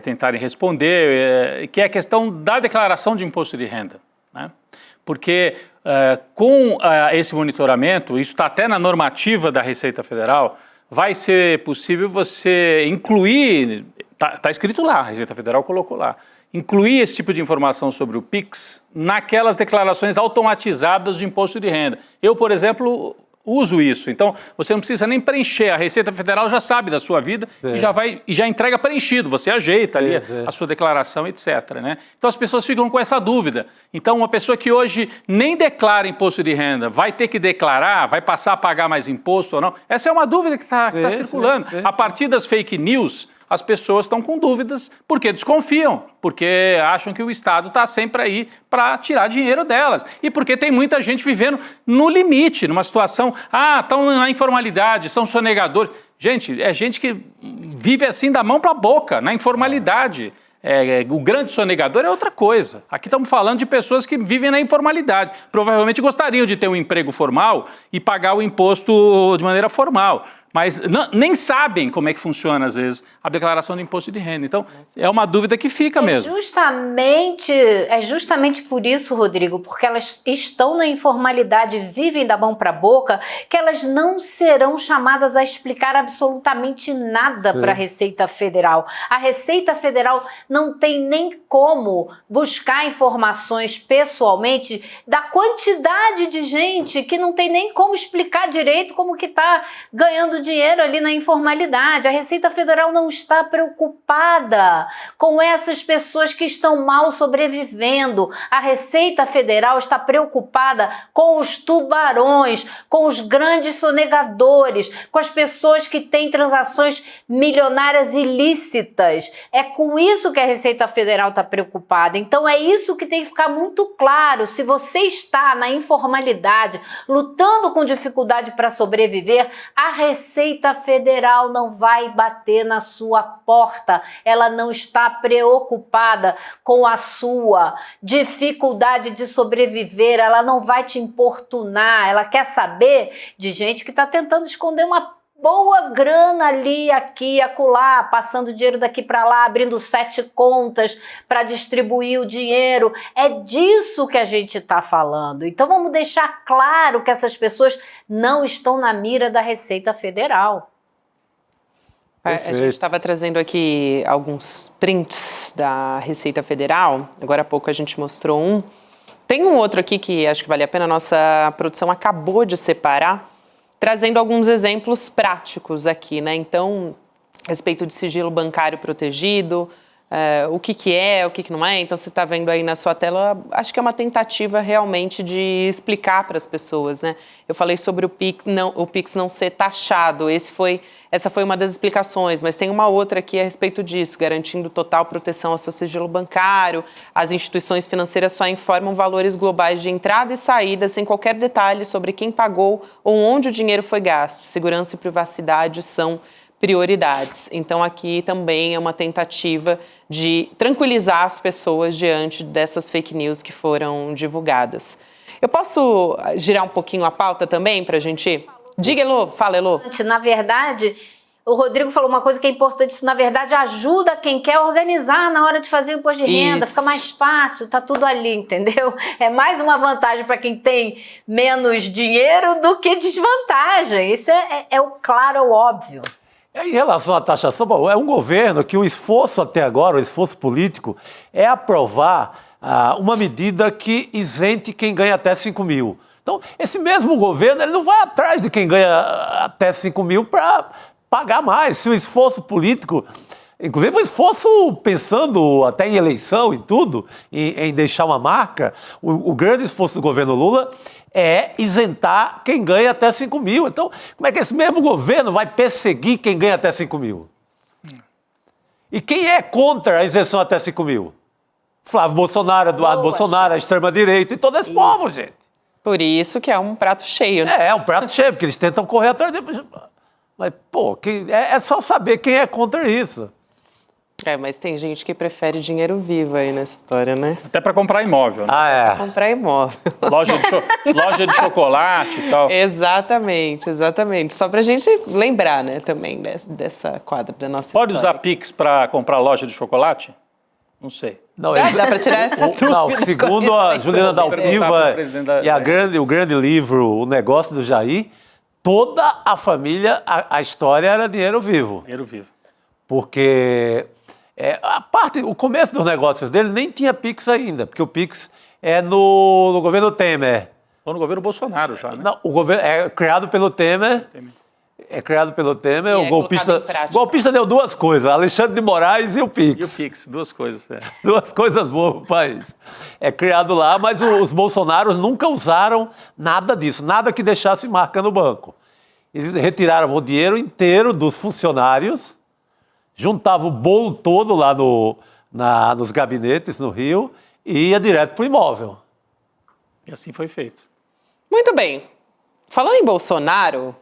tentarem responder, que é a questão da declaração de imposto de renda, né? Porque com esse monitoramento, isso está até na normativa da Receita Federal, vai ser possível você incluir, está escrito lá, a Receita Federal colocou lá, incluir esse tipo de informação sobre o Pix naquelas declarações automatizadas de imposto de renda. Eu, por exemplo, uso isso. Então, você não precisa nem preencher. A Receita Federal já sabe da sua vida e já entrega preenchido. Você ajeita ali a sua declaração, etc., né? Então, as pessoas ficam com essa dúvida. Então, uma pessoa que hoje nem declara imposto de renda, vai ter que declarar, vai passar a pagar mais imposto ou não? Essa é uma dúvida que está circulando. A partir das fake news, as pessoas estão com dúvidas porque desconfiam, porque acham que o Estado está sempre aí para tirar dinheiro delas. E porque tem muita gente vivendo no limite, numa situação, estão na informalidade, são sonegadores. Gente, é gente que vive assim da mão para a boca, na informalidade. O grande sonegador é outra coisa. Aqui estamos falando de pessoas que vivem na informalidade. Provavelmente gostariam de ter um emprego formal e pagar o imposto de maneira formal. Mas nem sabem como é que funciona, às vezes, a declaração do imposto de renda. Então, é uma dúvida que fica mesmo. É justamente por isso, Rodrigo, porque elas estão na informalidade, vivem da mão para a boca, que elas não serão chamadas a explicar absolutamente nada para a Receita Federal. A Receita Federal não tem nem como buscar informações pessoalmente da quantidade de gente que não tem nem como explicar direito como que está ganhando dinheiro ali na informalidade. A Receita Federal não está preocupada com essas pessoas que estão mal sobrevivendo. A Receita Federal está preocupada com os tubarões, com os grandes sonegadores, com as pessoas que têm transações milionárias ilícitas. É com isso que a Receita Federal está preocupada. Então é isso que tem que ficar muito claro. Se você está na informalidade, lutando com dificuldade para sobreviver, a Receita Federal não vai bater na sua porta. Ela não está preocupada com a sua dificuldade de sobreviver. Ela não vai te importunar. Ela quer saber de gente que está tentando esconder uma boa grana ali, aqui, acolá, passando dinheiro daqui para lá, abrindo 7 contas para distribuir o dinheiro. É disso que a gente está falando. Então vamos deixar claro que essas pessoas não estão na mira da Receita Federal. A gente estava trazendo aqui alguns prints da Receita Federal. Agora há pouco a gente mostrou um. Tem um outro aqui que acho que vale a pena. A nossa produção acabou de separar, trazendo alguns exemplos práticos aqui, né? Então, a respeito de sigilo bancário protegido, o que é, o que não é. Então, você está vendo aí na sua tela, acho que é uma tentativa realmente de explicar para as pessoas, né? Eu falei sobre o Pix não ser taxado, essa foi uma das explicações, mas tem uma outra aqui a respeito disso, garantindo total proteção ao seu sigilo bancário. As instituições financeiras só informam valores globais de entrada e saída, sem qualquer detalhe sobre quem pagou ou onde o dinheiro foi gasto. Segurança e privacidade são prioridades. Então aqui também é uma tentativa de tranquilizar as pessoas diante dessas fake news que foram divulgadas. Eu posso girar um pouquinho a pauta também para a gente... Diga, Elô. Fala, Elô. Na verdade, o Rodrigo falou uma coisa que é importante. Isso, na verdade, ajuda quem quer organizar na hora de fazer o imposto de renda. Fica mais fácil, tá tudo ali, entendeu? É mais uma vantagem para quem tem menos dinheiro do que desvantagem. Isso é o claro, o óbvio. Em relação à taxação, é um governo que o esforço até agora, o esforço político, é aprovar uma medida que isente quem ganha até 5 mil. Então, esse mesmo governo ele não vai atrás de quem ganha até 5 mil para pagar mais. Se o esforço político, inclusive o esforço pensando até em eleição e tudo, em deixar uma marca, o grande esforço do governo Lula é isentar quem ganha até 5 mil. Então, como é que esse mesmo governo vai perseguir quem ganha até 5 mil? E quem é contra a isenção até 5 mil? Flávio Bolsonaro, Eduardo Bolsonaro, a extrema-direita e todo esse povo, gente. Por isso que é um prato cheio, né? É um prato cheio, porque eles tentam correr atrás de... Mas, pô, é só saber quem é contra isso. Mas tem gente que prefere dinheiro vivo aí nessa história, né? Até para comprar imóvel, né? Comprar imóvel. Loja de chocolate e tal. Exatamente. Só pra gente lembrar, né, também dessa quadra da nossa Pode história. usar Pix para comprar loja de chocolate? Não sei. Não, Dá para tirar essa dúvida. Não, segundo a Juliana Dalpiva e o grande livro O Negócio do Jair, toda a família, a história era dinheiro vivo. Dinheiro vivo. Porque o começo dos negócios dele nem tinha Pix ainda, porque o Pix é no governo Temer. Ou no governo Bolsonaro já, né? Não, o governo é criado pelo Temer. É criado pelo Temer, o golpista deu duas coisas, Alexandre de Moraes e o Pix. E o Pix, duas coisas. Duas coisas boas para o país. É criado lá, mas os Bolsonaros nunca usaram nada disso, nada que deixasse marca no banco. Eles retiraram o dinheiro inteiro dos funcionários, juntavam o bolo todo lá nos gabinetes no Rio e ia direto para o imóvel. E assim foi feito. Muito bem. Falando em Bolsonaro,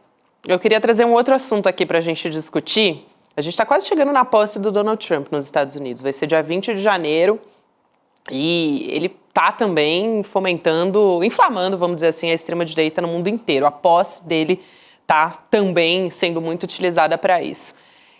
eu queria trazer um outro assunto aqui para a gente discutir. A gente está quase chegando na posse do Donald Trump nos Estados Unidos. Vai ser dia 20 de janeiro e ele está também inflamando, vamos dizer assim, a extrema-direita no mundo inteiro. A posse dele está também sendo muito utilizada para isso.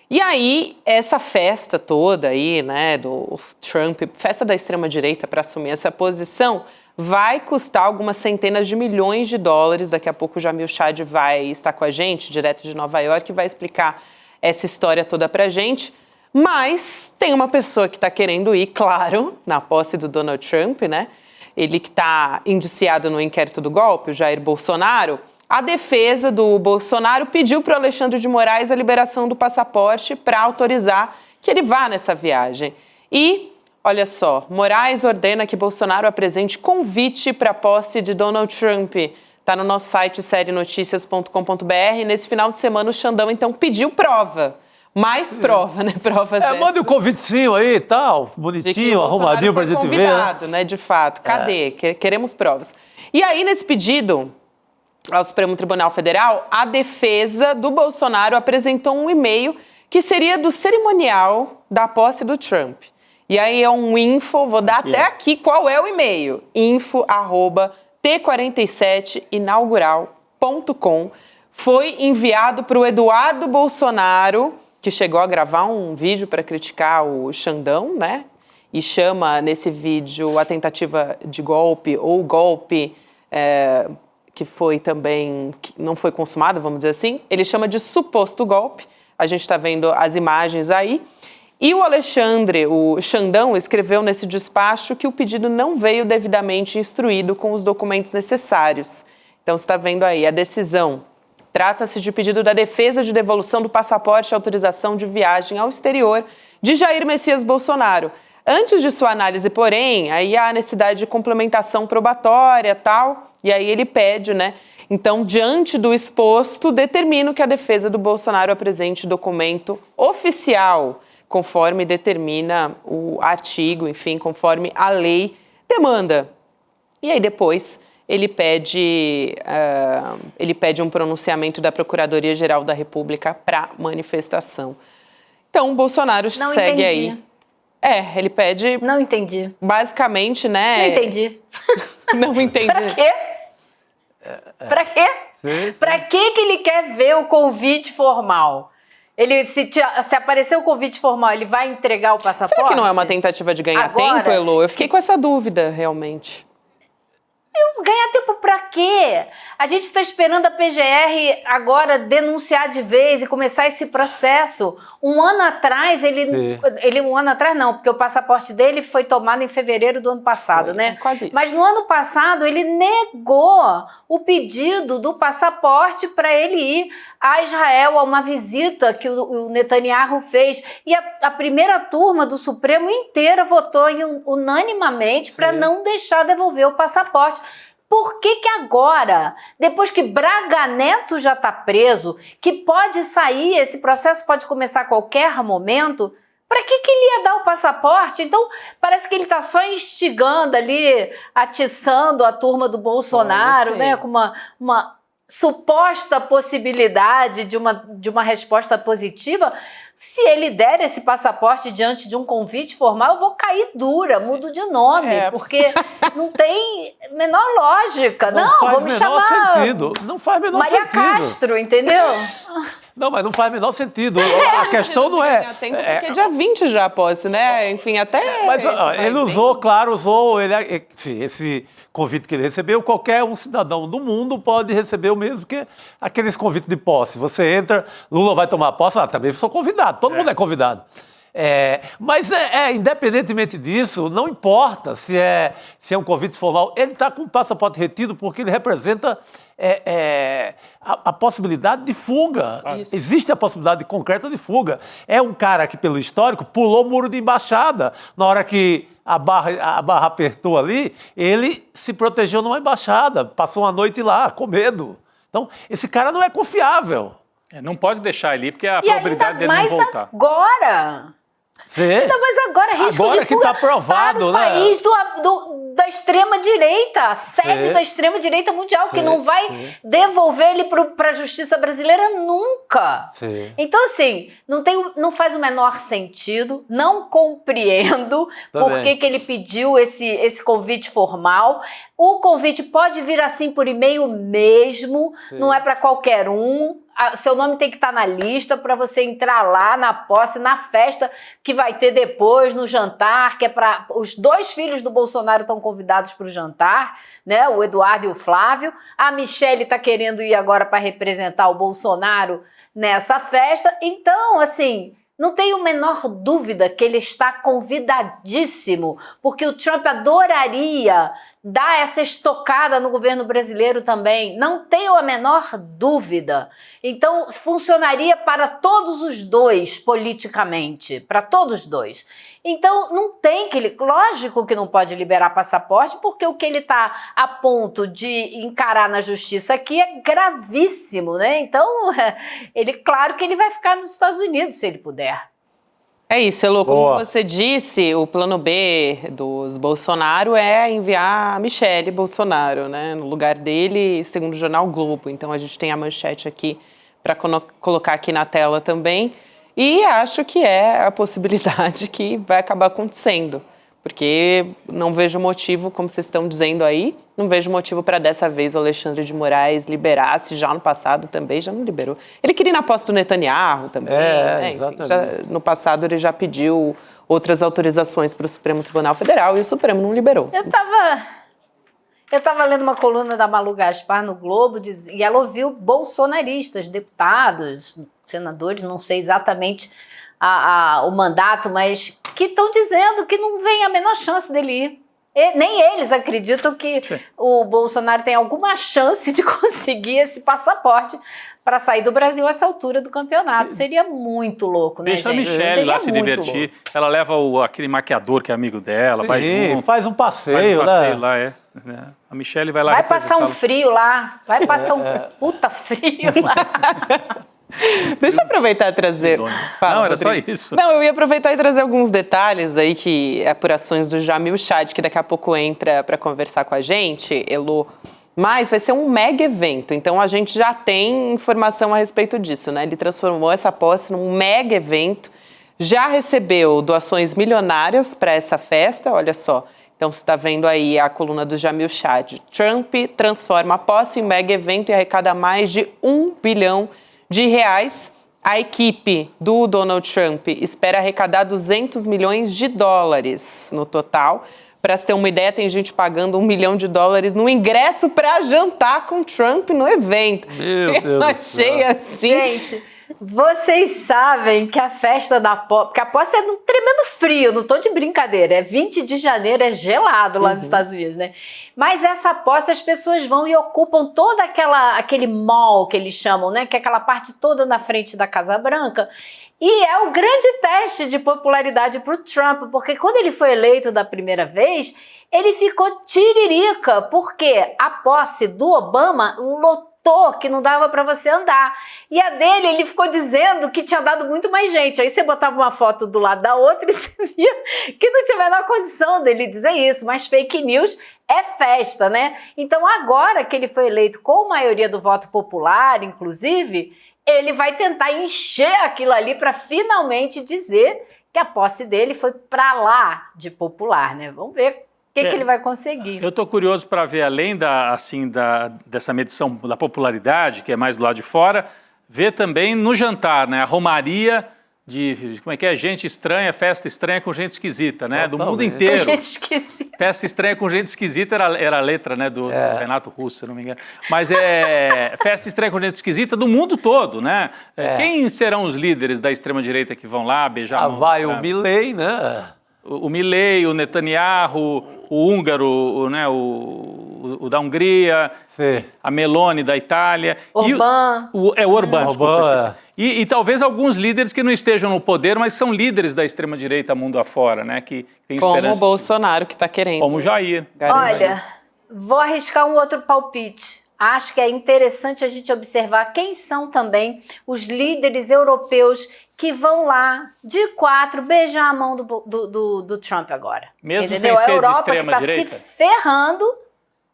E aí, essa festa toda aí, né, do Trump, festa da extrema-direita para assumir essa posição, vai custar algumas centenas de milhões de dólares. Daqui a pouco o Jamil Chad vai estar com a gente, direto de Nova York, e vai explicar essa história toda pra gente. Mas tem uma pessoa que está querendo ir, claro, na posse do Donald Trump, né? Ele que está indiciado no inquérito do golpe, o Jair Bolsonaro. A defesa do Bolsonaro pediu para o Alexandre de Moraes a liberação do passaporte para autorizar que ele vá nessa viagem. E olha só, Moraes ordena que Bolsonaro apresente convite para a posse de Donald Trump. Está no nosso site serienoticias.com.br. Nesse final de semana o Xandão, então, pediu prova. Mais prova, né? Provas manda um convitezinho aí e tal, bonitinho, arrumadinho para a gente ver. Né? De fato. Cadê? Queremos provas. E aí, nesse pedido ao Supremo Tribunal Federal, a defesa do Bolsonaro apresentou um e-mail que seria do cerimonial da posse do Trump. E aí é um info, vou dar até aqui qual é o e-mail, info@t47inaugural.com. Foi enviado para o Eduardo Bolsonaro, que chegou a gravar um vídeo para criticar o Xandão, né? E chama nesse vídeo a tentativa de golpe ou golpe que foi também, que não foi consumado, vamos dizer assim. Ele chama de suposto golpe. A gente está vendo as imagens aí. E o Xandão, escreveu nesse despacho que o pedido não veio devidamente instruído com os documentos necessários. Então, você está vendo aí a decisão. Trata-se de pedido da defesa de devolução do passaporte e autorização de viagem ao exterior de Jair Messias Bolsonaro. Antes de sua análise, porém, aí há a necessidade de complementação probatória e tal, e aí ele pede, né? Então, diante do exposto, determino que a defesa do Bolsonaro apresente documento oficial, conforme determina o artigo, enfim, conforme a lei demanda. E aí depois ele pede um pronunciamento da Procuradoria-Geral da República para manifestação. Então, o Bolsonaro Não segue entendi. aí. Ele pede... Não entendi. Basicamente, né? Não entendi. Não entendi. Pra quê? Pra quê? Sim. Pra que ele quer ver o convite formal? Ele, se aparecer o convite formal, ele vai entregar o passaporte? Será que não é uma tentativa de ganhar Agora, tempo, Elô? Eu fiquei com essa dúvida, realmente. Ganhar tempo pra quê? A gente está esperando a PGR agora denunciar de vez e começar esse processo. Um ano atrás, um ano atrás não, porque o passaporte dele foi tomado em fevereiro do ano passado, né? Quase isso. Mas no ano passado, ele negou o pedido do passaporte para ele ir a Israel, a uma visita que o Netanyahu fez. E a primeira turma do Supremo inteira votou unanimamente para não deixar devolver o passaporte. Por que agora, depois que Braga Neto já está preso, que pode sair, esse processo pode começar a qualquer momento, para que ele ia dar o passaporte? Então, parece que ele está só instigando ali, atiçando a turma do Bolsonaro, né, com uma suposta possibilidade de uma resposta positiva. Se ele der esse passaporte diante de um convite formal, eu vou cair dura, mudo de nome, porque não tem menor lógica. Não vou me chamar sentido. Não faz menor Maria sentido. Castro, entendeu? Não, mas não faz menor sentido. A questão não é... Tempo, porque dia 20 já a posse, né? Enfim, até... Mas ele usou esse convite que ele recebeu. Qualquer um cidadão do mundo pode receber o mesmo que aqueles convites de posse. Você entra, Lula vai tomar posse, também sou convidado. Todo mundo é convidado. Mas independentemente disso, não importa se é um convite formal. Ele está com o passaporte retido porque ele representa a possibilidade de fuga. Existe a possibilidade concreta de fuga. É um cara que, pelo histórico, pulou o muro de embaixada. Na hora que a barra apertou ali, ele se protegeu numa embaixada, passou uma noite lá, com medo. Então, esse cara não é confiável. Não pode deixar ali, porque a probabilidade dele não voltar. Agora... Ainda mais agora, risco agora de que fuga está provado, para o né? país da extrema-direita, a sede da extrema-direita mundial, que não vai devolver ele para a justiça brasileira nunca. Então, assim, não faz o menor sentido, não compreendo por que ele pediu esse convite formal. O convite pode vir assim por e-mail mesmo, não é para qualquer um. Seu nome tem que estar na lista para você entrar lá na posse, na festa que vai ter depois, no jantar, que é para... Os dois filhos do Bolsonaro estão convidados para o jantar, né? O Eduardo e o Flávio. A Michelle está querendo ir agora para representar o Bolsonaro nessa festa. Então, assim... Não tenho a menor dúvida que ele está convidadíssimo, porque o Trump adoraria dar essa estocada no governo brasileiro também. Não tenho a menor dúvida. Então, funcionaria para todos os dois, politicamente, para todos os dois. Então, não tem que ele... Lógico que não pode liberar passaporte, porque o que ele está a ponto de encarar na justiça aqui é gravíssimo, né? Então, claro que ele vai ficar nos Estados Unidos, se ele puder. É isso, Elô. Como você disse, o plano B dos Bolsonaro é enviar a Michelle Bolsonaro, né? No lugar dele, segundo o jornal Globo. Então, a gente tem a manchete aqui para colocar aqui na tela também. E acho que é a possibilidade que vai acabar acontecendo, porque não vejo motivo, como vocês estão dizendo aí, não vejo motivo para dessa vez o Alexandre de Moraes liberasse, já no passado também já não liberou. Ele queria ir na posse do Netanyahu também, né? Exatamente. No passado ele já pediu outras autorizações para o Supremo Tribunal Federal e o Supremo não liberou. Eu estava lendo uma coluna da Malu Gaspar no Globo e ela ouviu bolsonaristas, deputados, senadores, não sei exatamente o mandato, mas que estão dizendo que não vem a menor chance dele ir. Nem eles acreditam que o Bolsonaro tem alguma chance de conseguir esse passaporte para sair do Brasil a essa altura do campeonato. Seria muito louco, né, Deixa gente? a Michelle lá se divertir. Louco. Ela leva aquele maquiador que é amigo dela. Faz um passeio, lá, A Michelle vai lá. Vai passar um frio lá. Vai passar um puta frio lá. Deixa eu aproveitar e trazer... Não, era só isso. Não, eu ia aproveitar e trazer alguns detalhes aí, que apurações do Jamil Chad, que daqui a pouco entra para conversar com a gente, Elô. Mas vai ser um mega evento, então a gente já tem informação a respeito disso, né? Ele transformou essa posse num mega evento, já recebeu doações milionárias para essa festa, olha só. Então você está vendo aí a coluna do Jamil Chad. Trump transforma a posse em mega evento e arrecada mais de R$1 bilhão. A equipe do Donald Trump espera arrecadar $200 milhões no total. Para você ter uma ideia, tem gente pagando $1 milhão no ingresso para jantar com Trump no evento. Meu Deus Eu achei assim. Gente, vocês sabem que a festa da posse... Porque a posse é num tremendo frio, não tô de brincadeira. É 20 de janeiro, é gelado lá nos Estados Unidos, né? Mas essa posse, as pessoas vão e ocupam todo aquele mall que eles chamam, né? Que é aquela parte toda na frente da Casa Branca. E é o grande teste de popularidade para o Trump, porque quando ele foi eleito da primeira vez, ele ficou tiririca, porque a posse do Obama lotou, que não dava para você andar. E a dele, ele ficou dizendo que tinha dado muito mais gente. Aí você botava uma foto do lado da outra e você via que não tinha a menor condição dele dizer isso. Mas fake news é festa, né? Então agora que ele foi eleito com maioria do voto popular, inclusive, ele vai tentar encher aquilo ali para finalmente dizer que a posse dele foi para lá de popular, né? Vamos ver o que ele vai conseguir. Eu estou curioso para ver, além dessa medição da popularidade, que é mais do lado de fora, ver também no jantar, né? A romaria de como é que é? Gente estranha, festa estranha com gente esquisita, né? Do mundo inteiro. Com gente esquisita. Festa estranha com gente esquisita era a letra, né? Do Renato Russo, se não me engano. Mas é festa estranha com gente esquisita do mundo todo, né? Quem serão os líderes da extrema-direita que vão lá beijar a mão? Vai o Milei, né? O Milei, o Netanyahu, o húngaro, né, o da Hungria, Sim. a Meloni da Itália. Orbán. O Orbán, desculpa, esqueci. E talvez alguns líderes que não estejam no poder, mas são líderes da extrema-direita mundo afora, né? Que tem Como esperança. o Bolsonaro, que está querendo. Como o Jair. Olha, vou arriscar um outro palpite. Acho que é interessante a gente observar quem são também os líderes europeus que vão lá, de 4, beijar a mão do Trump agora. Mesmo entendeu? sem ser a Europa de extrema que está se direita? ferrando,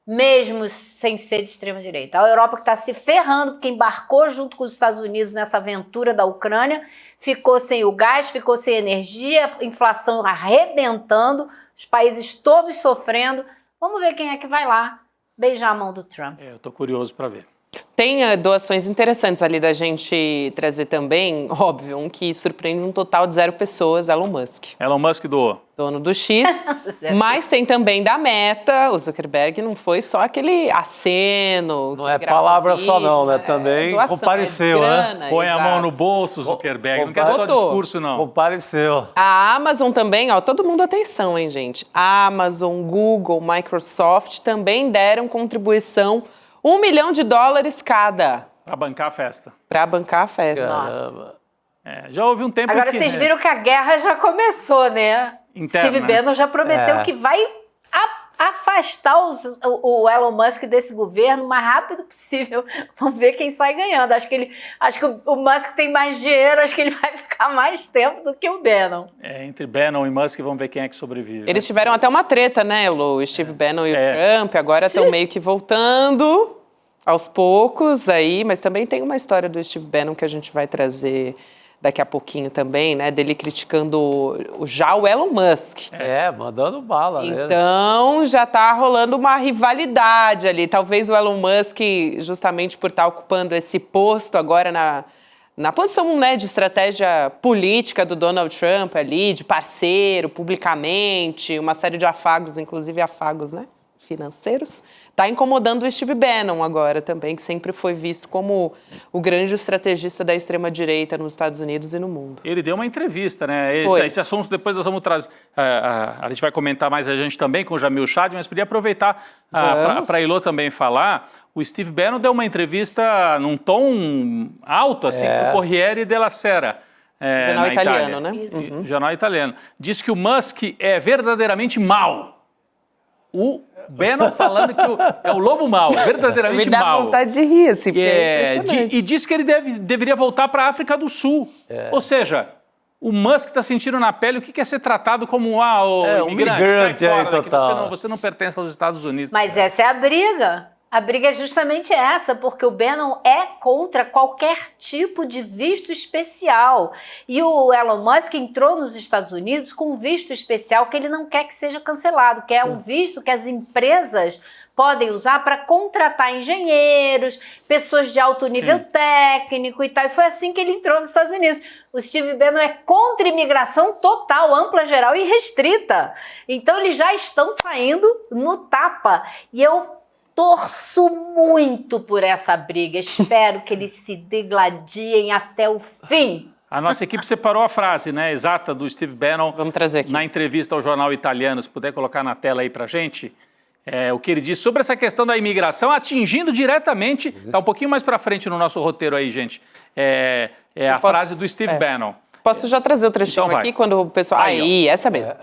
mesmo sem ser de extrema direita. A Europa que está se ferrando, porque embarcou junto com os Estados Unidos nessa aventura da Ucrânia, ficou sem o gás, ficou sem energia, inflação arrebentando, os países todos sofrendo. Vamos ver quem é que vai lá beijar a mão do Trump. Eu estou curioso para ver. Tem doações interessantes ali da gente trazer também, óbvio, um que surpreende um total de 0 pessoas, Elon Musk. Elon Musk doou. Dono do X, mas tem também da Meta, o Zuckerberg não foi só aquele aceno. Não é palavra só não, né? Também doação, compareceu, grana, né? Põe a mão exato. no bolso, Zuckerberg. Não quero só discurso, não. Compareceu. A Amazon também, ó, todo mundo atenção, hein, gente? A Amazon, Google, Microsoft também deram contribuição $1 milhão cada. Para bancar a festa. Para bancar a festa. Nossa. Já houve um tempo Agora que... vocês viram que a guerra já começou, né? Interna, Steve Bannon já prometeu que vai afastar o Elon Musk desse governo o mais rápido possível. Vamos ver quem sai ganhando. Acho que o Musk tem mais dinheiro, acho que ele vai ficar mais tempo do que o Bannon. Entre Bannon e Musk, vamos ver quem é que sobrevive. Eles tiveram até uma treta, né, o Steve Bannon e o Trump, agora estão meio que voltando aos poucos aí, mas também tem uma história do Steve Bannon que a gente vai trazer daqui a pouquinho também, né, dele criticando já o Elon Musk. Mandando bala, né? Então já tá rolando uma rivalidade ali. Talvez o Elon Musk, justamente por estar ocupando esse posto agora na posição, né, de estratégia política do Donald Trump ali, de parceiro, publicamente, uma série de afagos, inclusive afagos, né, financeiros, tá incomodando o Steve Bannon agora também, que sempre foi visto como o grande estrategista da extrema-direita nos Estados Unidos e no mundo. Ele deu uma entrevista, né? Esse assunto depois nós vamos trazer. A gente vai comentar mais a gente também com o Jamil Chad, mas podia aproveitar para a Ilô também falar. O Steve Bannon deu uma entrevista num tom alto, assim, para o Corriere della Sera. Jornal italiano, né? Uhum. Jornal italiano. Diz que o Musk é verdadeiramente mau. O Bannon falando que é o lobo mau, verdadeiramente mau. Me dá vontade de rir, assim, porque é impressionante. E diz que ele deveria voltar para a África do Sul. Ou seja, o Musk está sentindo na pele o que é ser tratado como o imigrante. Migrante fora aí, daqui, total. você não pertence aos Estados Unidos. Mas essa é a briga. A briga é justamente essa, porque o Bannon é contra qualquer tipo de visto especial. E o Elon Musk entrou nos Estados Unidos com um visto especial que ele não quer que seja cancelado, que é um visto que as empresas podem usar para contratar engenheiros, pessoas de alto nível técnico e tal. E foi assim que ele entrou nos Estados Unidos. O Steve Bannon é contra imigração total, ampla, geral e restrita. Então eles já estão saindo no tapa. E eu torço muito por essa briga. Espero que eles se degladiem até o fim. A nossa equipe separou a frase, né, exata do Steve Bannon. Vamos trazer aqui. Na entrevista ao jornal italiano, se puder colocar na tela aí pra gente, o que ele disse sobre essa questão da imigração, atingindo diretamente, tá um pouquinho mais pra frente no nosso roteiro aí, gente, a frase do Steve Bannon. Posso já trazer o trechinho Então aqui quando o pessoal... Aí, essa mesmo.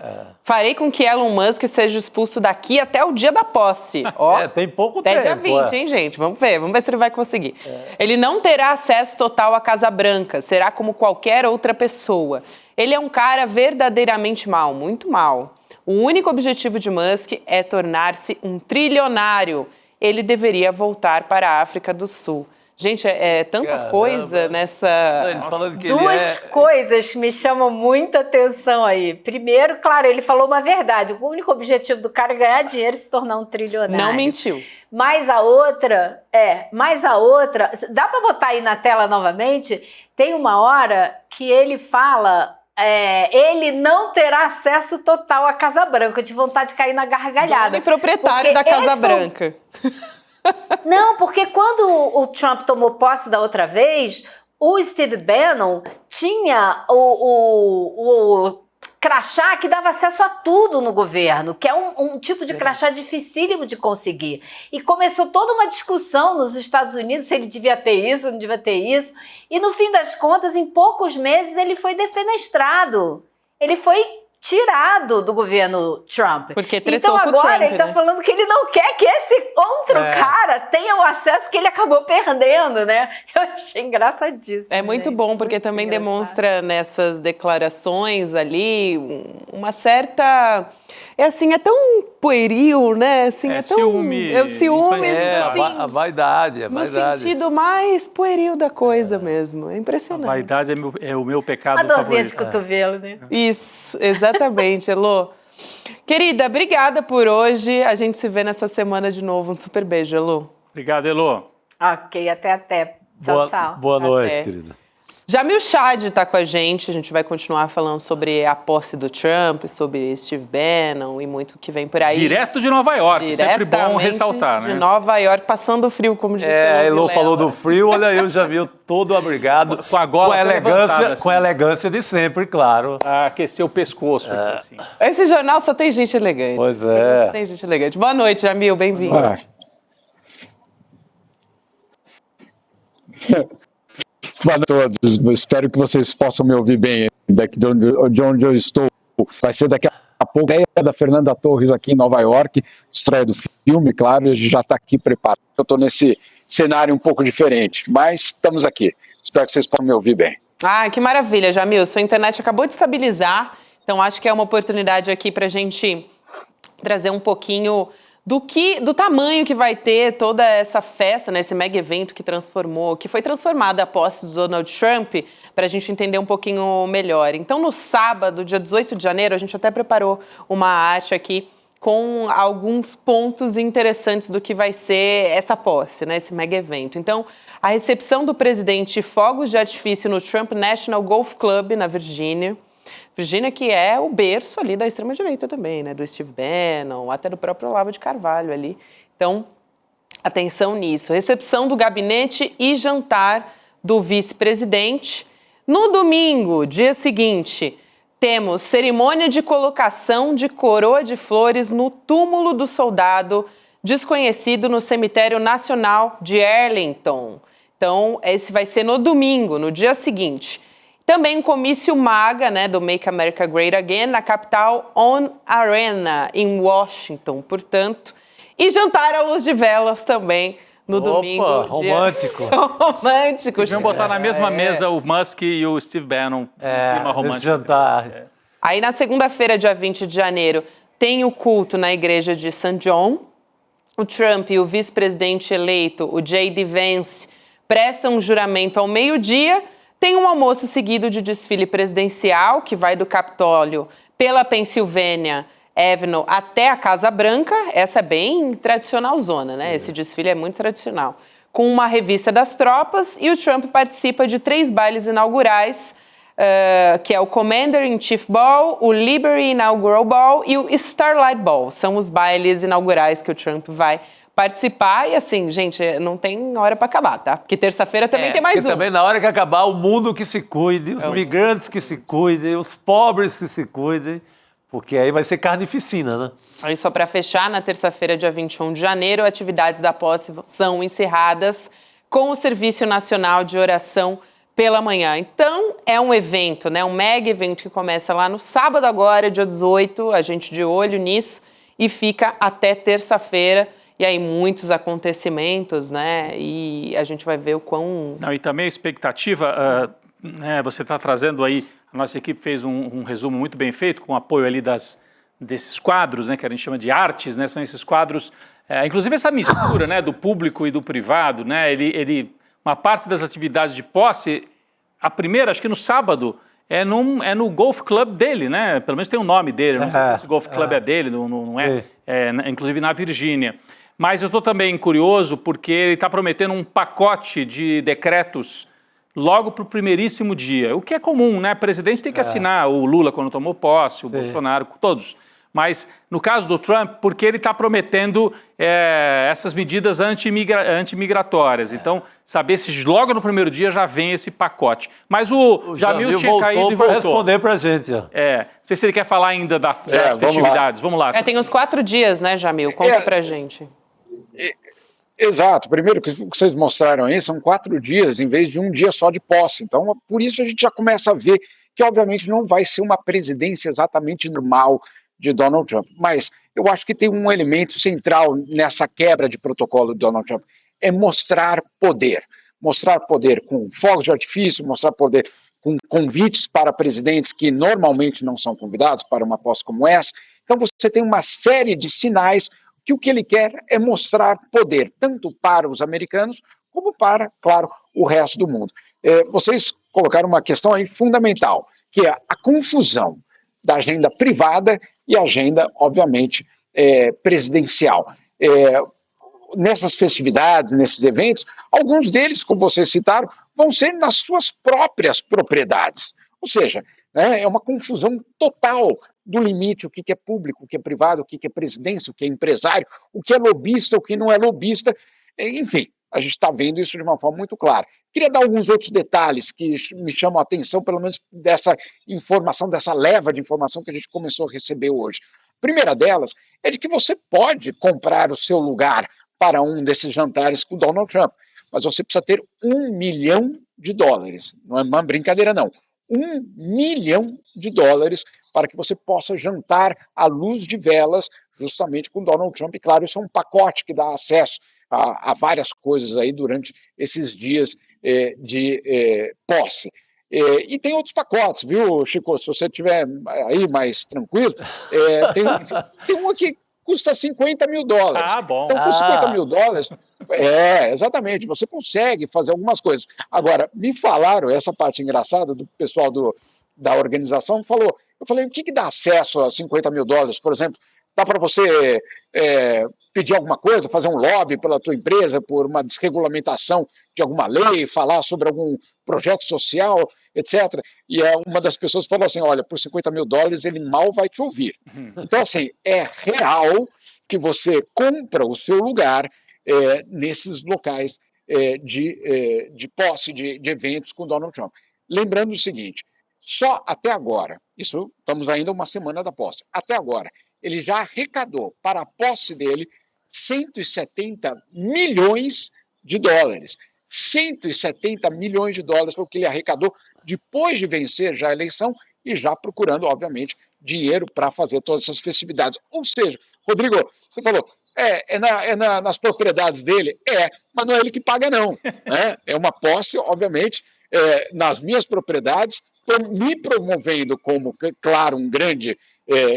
Farei com que Elon Musk seja expulso daqui até o dia da posse. Ó, tem pouco até dia tempo. 20, hein, gente? Vamos ver se ele vai conseguir. Ele não terá acesso total à Casa Branca, será como qualquer outra pessoa. Ele é um cara verdadeiramente mau, muito mau. O único objetivo de Musk é tornar-se um trilionário. Ele deveria voltar para a África do Sul. Gente, é tanta coisa nessa... Ele falando que Duas coisas me chamam muita atenção aí. Primeiro, claro, ele falou uma verdade. O único objetivo do cara é ganhar dinheiro e se tornar um trilionário. Não mentiu. Mas a outra, dá para botar aí na tela novamente? Tem uma hora que ele fala... ele não terá acesso total à Casa Branca. Eu tive vontade de cair na gargalhada. Ele é proprietário da Casa Branca. Não, porque quando o Trump tomou posse da outra vez, o Steve Bannon tinha o crachá que dava acesso a tudo no governo, que é um tipo de crachá dificílimo de conseguir. E começou toda uma discussão nos Estados Unidos se ele devia ter isso, não devia ter isso. E no fim das contas, em poucos meses, ele foi defenestrado. Ele foi tirado do governo Trump. Porque tretou então com o agora Trump, ele tá falando que ele não quer que esse outro cara tenha o acesso que ele acabou perdendo, né? Eu achei engraçadíssimo. É muito bom, porque muito também engraçado. demonstra nessas declarações ali uma certa... É assim, é tão pueril, né? Assim, é tão... ciúme. É o ciúme, assim, a vaidade, no sentido mais pueril da coisa mesmo. É impressionante. A vaidade é o meu pecado A dorzinha favorito. de cotovelo, né? Isso, exatamente, Elô. Querida, obrigada por hoje. A gente se vê nessa semana de novo. Um super beijo, Elô. Obrigado, Elô. Ok, até. Tchau, tchau. Boa noite, Até. querida. Jamil Chad está com a gente vai continuar falando sobre a posse do Trump, sobre Steve Bannon e muito que vem por aí. Direto de Nova York, sempre bom ressaltar, né? De Nova York, passando frio, como disse A Elô Vilela. falou do frio, olha aí o Jamil todo abrigado. Com a gola levantada, assim. Com a elegância de sempre, claro. Pra aquecer o pescoço. Aqui, assim. Esse jornal só tem gente elegante. Pois é. Só tem gente elegante. Boa noite, Jamil, bem-vindo. Boa noite a todos. Espero que vocês possam me ouvir bem daqui de onde eu estou. Vai ser daqui a pouco. É da Fernanda Torres aqui em Nova York, estreia do filme, claro, e a gente já está aqui preparado. Eu estou nesse cenário um pouco diferente, mas estamos aqui. Espero que vocês possam me ouvir bem. Ah, que maravilha, Jamil. Sua internet acabou de estabilizar, então acho que é uma oportunidade aqui para a gente trazer um pouquinho do tamanho que vai ter toda essa festa, né, esse mega evento que foi transformado a posse do Donald Trump, para a gente entender um pouquinho melhor. Então, no sábado, dia 18 de janeiro, a gente até preparou uma arte aqui com alguns pontos interessantes do que vai ser essa posse, né, esse mega evento. Então, a recepção do presidente, fogos de artifício no Trump National Golf Club, na Virgínia. Virgínia, que é o berço ali da extrema-direita também, né? Do Steve Bannon, até do próprio Olavo de Carvalho ali. Então, atenção nisso. Recepção do gabinete e jantar do vice-presidente. No domingo, dia seguinte, temos cerimônia de colocação de coroa de flores no túmulo do soldado desconhecido no Cemitério Nacional de Arlington. Então, esse vai ser no domingo, no dia seguinte. Também um comício MAGA, né, do Make America Great Again, na Capital On Arena, em Washington, portanto. E jantar à luz de velas também no domingo. Romântico. Romântico. Deviam botar na mesma mesa o Musk e o Steve Bannon. Clima romântico. Esse jantar. Aí na segunda-feira, dia 20 de janeiro, tem o culto na igreja de St. John. o Trump e o vice-presidente eleito, o J.D. Vance, prestam um juramento ao meio-dia, tem um almoço seguido de desfile presidencial, que vai do Capitólio pela Pennsylvania Avenue até a Casa Branca. Essa é bem tradicional zona, né? Esse desfile é muito tradicional. Com uma revista das tropas, e o Trump participa de 3 bailes inaugurais, que é o Commander-in-Chief Ball, o Liberty Inaugural Ball e o Starlight Ball. São os bailes inaugurais que o Trump vai participar. E assim, gente, não tem hora para acabar, tá? Porque terça-feira também tem mais um. Também na hora que acabar, o mundo que se cuide, os migrantes que se cuidem, os pobres que se cuidem, porque aí vai ser carnificina, né? Aí só para fechar, na terça-feira, dia 21 de janeiro, atividades da posse são encerradas com o Serviço Nacional de Oração pela manhã. Então, é um evento, né? Um mega evento que começa lá no sábado agora, dia 18, a gente de olho nisso, e fica até terça-feira. E aí muitos acontecimentos, né? E a gente vai ver o quão... Não, e também a expectativa, né, você está trazendo aí, a nossa equipe fez um resumo muito bem feito, com apoio ali desses quadros, né, que a gente chama de artes, né? São esses quadros, inclusive essa mistura, né, do público e do privado, né? Uma parte das atividades de posse, a primeira, acho que no sábado, é no golf club dele, né? Pelo menos tem o nome dele, não sei se esse golf club é dele, não é, inclusive na Virgínia. Mas eu estou também curioso porque ele está prometendo um pacote de decretos logo para o primeiríssimo dia, o que é comum, né? O presidente tem que assinar, o Lula quando tomou posse, o Bolsonaro, todos. Mas no caso do Trump, porque ele está prometendo essas medidas antimigratórias. Então, saber se logo no primeiro dia já vem esse pacote. Mas o Jamil tinha caído e voltou. Responder para a gente. Não sei se ele quer falar ainda das festividades. Vamos lá. Tem uns 4 dias, né, Jamil? Conta pra gente. Exato. Primeiro, o que vocês mostraram aí são 4 dias em vez de um dia só de posse. Então, por isso a gente já começa a ver que, obviamente, não vai ser uma presidência exatamente normal de Donald Trump. Mas eu acho que tem um elemento central nessa quebra de protocolo de Donald Trump, é mostrar poder. Mostrar poder com fogos de artifício, mostrar poder com convites para presidentes que normalmente não são convidados para uma posse como essa. Então você tem uma série de sinais que o que ele quer é mostrar poder, tanto para os americanos como para, claro, o resto do mundo. Vocês colocaram uma questão aí fundamental, que é a confusão da agenda privada e a agenda, obviamente, presidencial. Nessas festividades, nesses eventos, alguns deles, como vocês citaram, vão ser nas suas próprias propriedades. Ou seja, é uma confusão total do limite, o que é público, o que é privado, o que é presidência, o que é empresário, o que é lobista, o que não é lobista. Enfim, a gente está vendo isso de uma forma muito clara. Queria dar alguns outros detalhes que me chamam a atenção, pelo menos dessa informação, dessa leva de informação que a gente começou a receber hoje. A primeira delas é de que você pode comprar o seu lugar para um desses jantares com Donald Trump, mas você precisa ter $1 milhão. Não é uma brincadeira, não. $1 milhão para que você possa jantar à luz de velas, justamente com Donald Trump. E claro, isso é um pacote que dá acesso a várias coisas aí durante esses dias de posse. E tem outros pacotes, viu, Chico? Se você estiver aí mais tranquilo, tem um que custa $50 mil. Ah, bom. Então, com $50 mil, exatamente, você consegue fazer algumas coisas. Agora, me falaram, essa parte engraçada do pessoal da organização, eu falei, o que dá acesso a $50 mil, por exemplo? Dá para você pedir alguma coisa, fazer um lobby pela tua empresa por uma desregulamentação de alguma lei, falar sobre algum projeto social, etc. E uma das pessoas falou assim, olha, por $50 mil ele mal vai te ouvir. Então, assim, é real que você compra o seu lugar nesses locais de posse de eventos com Donald Trump. Lembrando o seguinte, só até agora, estamos ainda uma semana da posse, até agora, ele já arrecadou para a posse dele $170 milhões. $170 milhões foi o que ele arrecadou depois de vencer já a eleição e já procurando, obviamente, dinheiro para fazer todas essas festividades. Ou seja, Rodrigo, você falou, nas propriedades dele? Mas não é ele que paga, não. Né? É uma posse, obviamente, nas minhas propriedades, me promovendo como, claro, um grande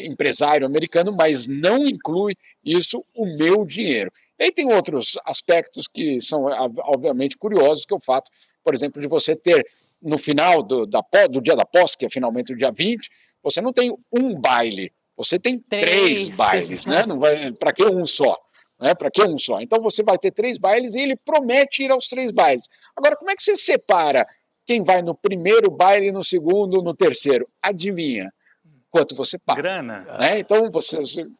empresário americano, mas não inclui isso o meu dinheiro. E aí tem outros aspectos que são, obviamente, curiosos, que é o fato, por exemplo, de você ter, no final do dia da posse, que é finalmente o dia 20, você não tem um baile, você tem três bailes, né? Para que um só? Para que um só? Então você vai ter 3 bailes e ele promete ir aos 3 bailes. Agora, como é que você separa quem vai no primeiro baile, no segundo, no terceiro? Adivinha quanto você paga? Grana. Né? Então,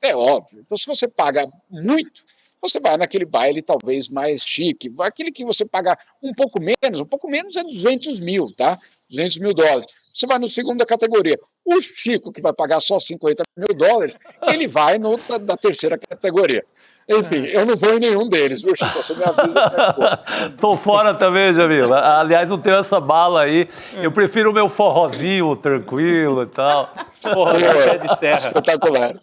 é óbvio. Então, se você paga muito, você vai naquele baile talvez mais chique, aquele que você paga um pouco menos é 200 mil, tá? 200 mil dólares. Você vai na segunda categoria. O Chico, que vai pagar só 50 mil dólares, ele vai da terceira categoria. Enfim, eu não vou em nenhum deles, viu, Chico? Você me avisa que eu vou. Tô fora também, Jamila. Aliás, não tenho essa bala aí. Eu prefiro o meu forrozinho tranquilo e tal. Forrozinho pé de serra. Espetacular.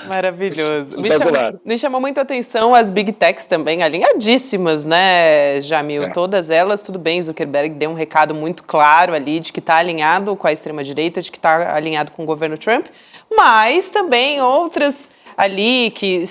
Maravilhoso. Espetacular. Me chamou muito a atenção as Big Techs também, alinhadíssimas, né, Jamil? Todas elas, tudo bem, Zuckerberg deu um recado muito claro ali de que está alinhado com a extrema-direita, de que está alinhado com o governo Trump, mas também outras ali que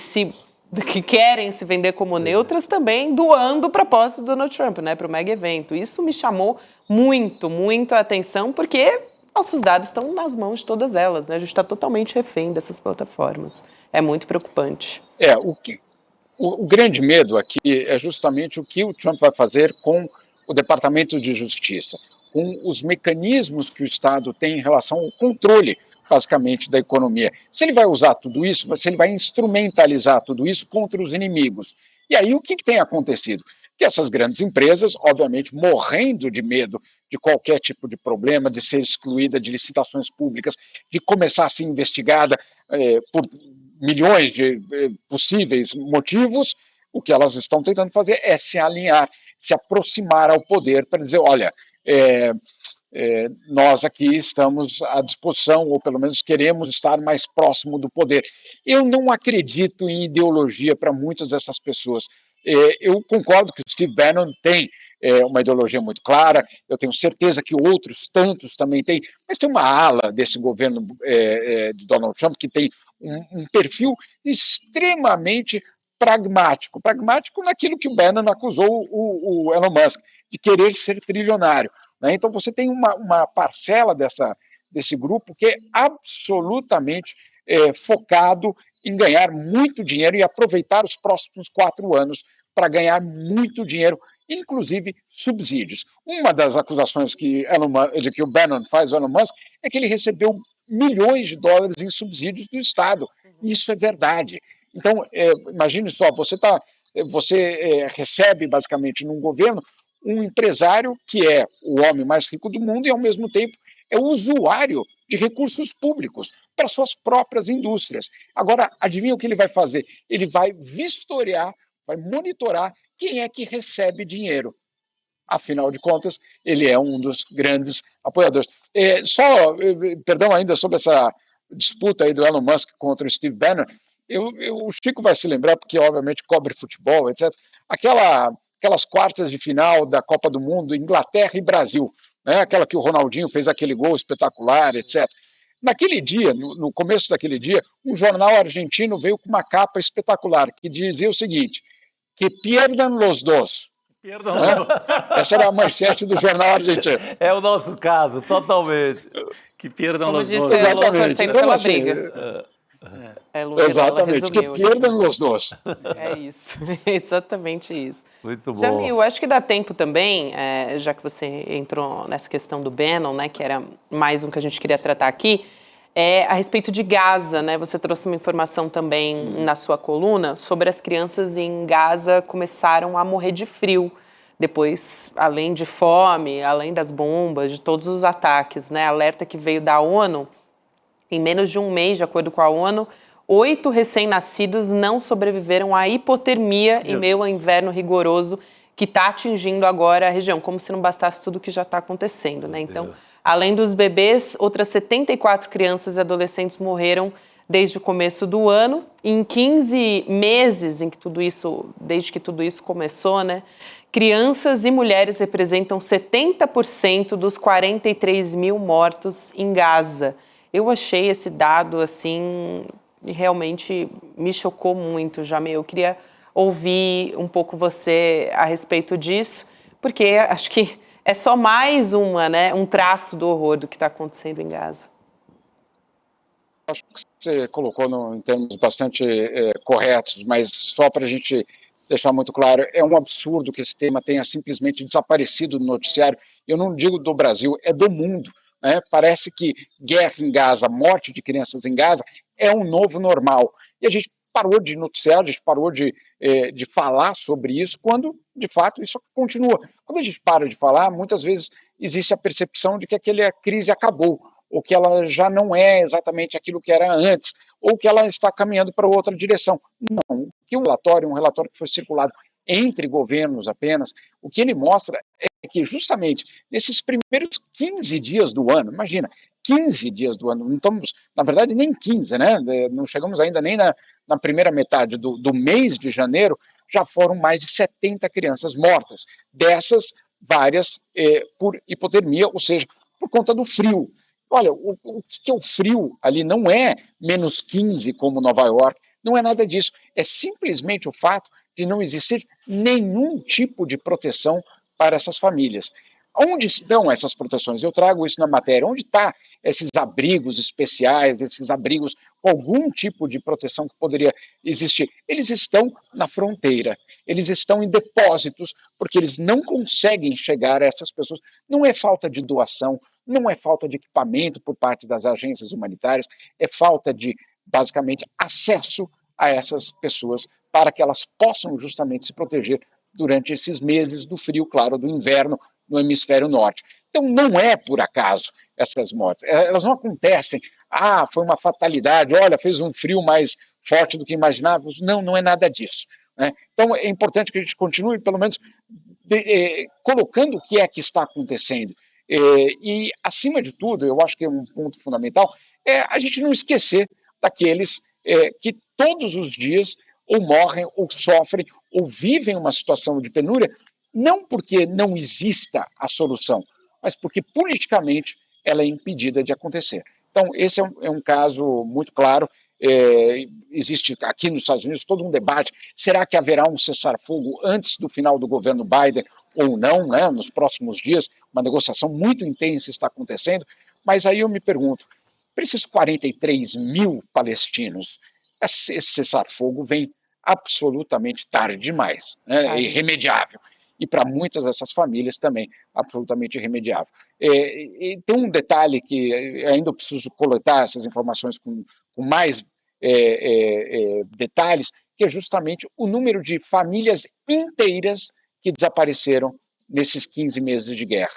querem se vender como neutras também doando para a posse do Donald Trump, né, para o mega evento. Isso me chamou muito, muito a atenção, porque nossos dados estão nas mãos de todas elas, né? A gente está totalmente refém dessas plataformas. É muito preocupante. O grande medo aqui é justamente o que o Trump vai fazer com o Departamento de Justiça, com os mecanismos que o Estado tem em relação ao controle, basicamente, da economia. Se ele vai usar tudo isso, se ele vai instrumentalizar tudo isso contra os inimigos. E aí o que tem acontecido? Que essas grandes empresas, obviamente, morrendo de medo de qualquer tipo de problema, de ser excluída de licitações públicas, de começar a ser investigada por milhões de possíveis motivos, o que elas estão tentando fazer é se alinhar, se aproximar ao poder para dizer, olha, nós aqui estamos à disposição, ou pelo menos queremos estar mais próximo do poder. Eu não acredito em ideologia para muitas dessas pessoas. Eu concordo que o Steve Bannon tem uma ideologia muito clara, eu tenho certeza que outros tantos também têm, mas tem uma ala desse governo de Donald Trump que tem um perfil extremamente pragmático naquilo que o Bannon acusou o Elon Musk, de querer ser trilionário. Né? Então você tem uma parcela desse grupo que é absolutamente focado em ganhar muito dinheiro e aproveitar os próximos 4 anos para ganhar muito dinheiro, inclusive subsídios. Uma das acusações que o Bannon faz ao Elon Musk é que ele recebeu milhões de dólares em subsídios do Estado. Isso é verdade. Então, imagine só, você recebe basicamente num governo um empresário que é o homem mais rico do mundo e, ao mesmo tempo, é usuário de recursos públicos para suas próprias indústrias. Agora, adivinha o que ele vai fazer? Ele vai vistoriar, vai monitorar quem é que recebe dinheiro. Afinal de contas, ele é um dos grandes apoiadores. Perdão ainda sobre essa disputa aí do Elon Musk contra o Steve Bannon, o Chico vai se lembrar, porque obviamente cobre futebol, etc., aquelas quartas de final da Copa do Mundo, Inglaterra e Brasil, né? Aquela que o Ronaldinho fez aquele gol espetacular, etc. Naquele dia, no começo daquele dia, um jornal argentino veio com uma capa espetacular, que dizia o seguinte, que pierdan los dos. Perdão. Né? Essa era a manchete do jornal argentino. É o nosso caso, totalmente. Que perdam Como os disse, dois. é louco, Exatamente. sempre Então, pela assim, briga. Exatamente, que pierdan los dos. É isso, exatamente isso. Muito bom. Jamil, acho que dá tempo também, já que você entrou nessa questão do Bannon, né, que era mais um que a gente queria tratar aqui, a respeito de Gaza, né? Você trouxe uma informação também na sua coluna sobre as crianças em Gaza começaram a morrer de frio. Depois, além de fome, além das bombas, de todos os ataques, né? Alerta que veio da ONU, em menos de um mês, de acordo com a ONU, 8 recém-nascidos não sobreviveram à hipotermia em meio ao inverno rigoroso que está atingindo agora a região, como se não bastasse tudo que já está acontecendo, né? Então, além dos bebês, outras 74 crianças e adolescentes morreram desde o começo do ano. Em 15 meses desde que tudo isso começou, né? Crianças e mulheres representam 70% dos 43 mil mortos em Gaza. Eu achei esse dado, assim, realmente me chocou muito, Jamil. Eu queria ouvir um pouco você a respeito disso, porque acho que é só mais um traço do horror do que está acontecendo em Gaza. Acho que você colocou em termos bastante corretos, mas só para a gente deixar muito claro, é um absurdo que esse tema tenha simplesmente desaparecido do noticiário. Eu não digo do Brasil, é do mundo. Né? Parece que guerra em Gaza, morte de crianças em Gaza, é um novo normal. E a gente parou de noticiar, a gente parou de falar sobre isso, quando, de fato, isso continua. Quando a gente para de falar, muitas vezes existe a percepção de que aquela crise acabou, ou que ela já não é exatamente aquilo que era antes, ou que ela está caminhando para outra direção. Não, que um relatório que foi circulado entre governos apenas, o que ele mostra é que justamente nesses primeiros 15 dias do ano, imagina, 15 dias do ano, não estamos, na verdade, nem 15, né? Não chegamos ainda nem na primeira metade do mês de janeiro, já foram mais de 70 crianças mortas. Dessas, várias por hipotermia, ou seja, por conta do frio. Olha, o que é o frio ali não é menos 15 como Nova York, não é nada disso. É simplesmente o fato de não existir nenhum tipo de proteção para essas famílias. Onde estão essas proteções? Eu trago isso na matéria. Onde estão esses abrigos especiais, esses abrigos com algum tipo de proteção que poderia existir? Eles estão na fronteira, eles estão em depósitos, porque eles não conseguem chegar a essas pessoas. Não é falta de doação, não é falta de equipamento por parte das agências humanitárias, é falta de, basicamente, acesso a essas pessoas para que elas possam justamente se proteger durante esses meses do frio, claro, do inverno no hemisfério norte. Então, não é por acaso essas mortes. Elas não acontecem, foi uma fatalidade, olha, fez um frio mais forte do que imaginávamos. Não, não é nada disso. Né? Então, é importante que a gente continue, pelo menos, colocando o que é que está acontecendo. E, acima de tudo, eu acho que é um ponto fundamental, é a gente não esquecer daqueles que todos os dias ou morrem, ou sofrem, ou vivem uma situação de penúria, não porque não exista a solução, mas porque politicamente ela é impedida de acontecer. Então, esse é um caso muito claro. Existe aqui nos Estados Unidos todo um debate, será que haverá um cessar-fogo antes do final do governo Biden ou não, né? Nos próximos dias, uma negociação muito intensa está acontecendo, mas aí eu me pergunto, para esses 43 mil palestinos, esse cessar-fogo vem absolutamente tarde demais, né? Irremediável. E para muitas dessas famílias também, absolutamente irremediável. E tem um detalhe que ainda eu preciso coletar essas informações com mais detalhes, que é justamente o número de famílias inteiras que desapareceram nesses 15 meses de guerra.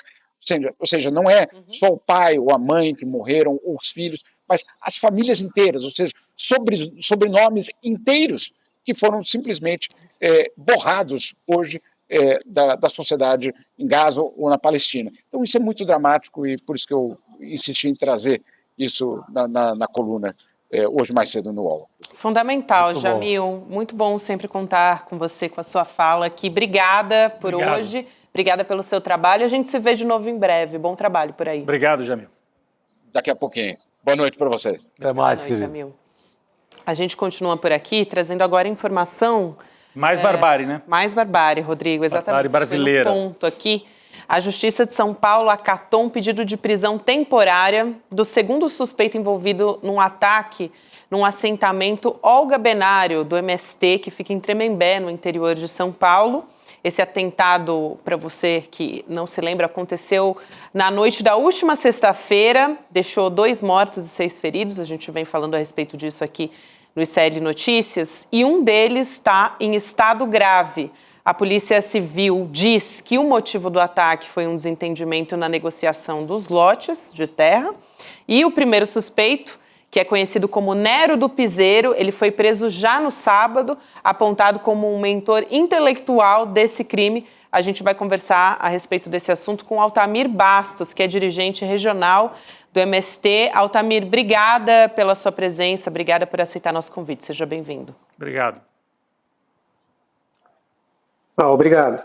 Ou seja, não é só o pai ou a mãe que morreram, ou os filhos, mas as famílias inteiras, ou seja, sobrenomes inteiros que foram simplesmente borrados hoje da sociedade em Gaza ou na Palestina. Então isso é muito dramático e por isso que eu insisti em trazer isso na coluna hoje mais cedo no UOL. Fundamental, Jamil. Muito bom sempre contar com você, com a sua fala aqui. Obrigada por hoje, obrigada pelo seu trabalho. A gente se vê de novo em breve. Bom trabalho por aí. Obrigado, Jamil. Daqui a pouquinho. Boa noite para vocês. Até mais, querido. Jamil. A gente continua por aqui, trazendo agora informação... Mais barbárie, né? Mais barbárie, Rodrigo, exatamente. Barbárie brasileira. Foi no ponto aqui. A Justiça de São Paulo acatou um pedido de prisão temporária do segundo suspeito envolvido num ataque num assentamento Olga Benário, do MST, que fica em Tremembé, no interior de São Paulo. Esse atentado, para você que não se lembra, aconteceu na noite da última sexta-feira, deixou 2 mortos e 6 feridos. A gente vem falando a respeito disso aqui no ICL Notícias, e um deles está em estado grave. A Polícia Civil diz que o motivo do ataque foi um desentendimento na negociação dos lotes de terra, e o primeiro suspeito, que é conhecido como Nero do Piseiro, ele foi preso já no sábado, apontado como um mentor intelectual desse crime. A gente vai conversar a respeito desse assunto com Altamir Bastos, que é dirigente regional do MST. Altamir, obrigada pela sua presença, obrigada por aceitar nosso convite. Seja bem-vindo. Obrigado. Obrigado.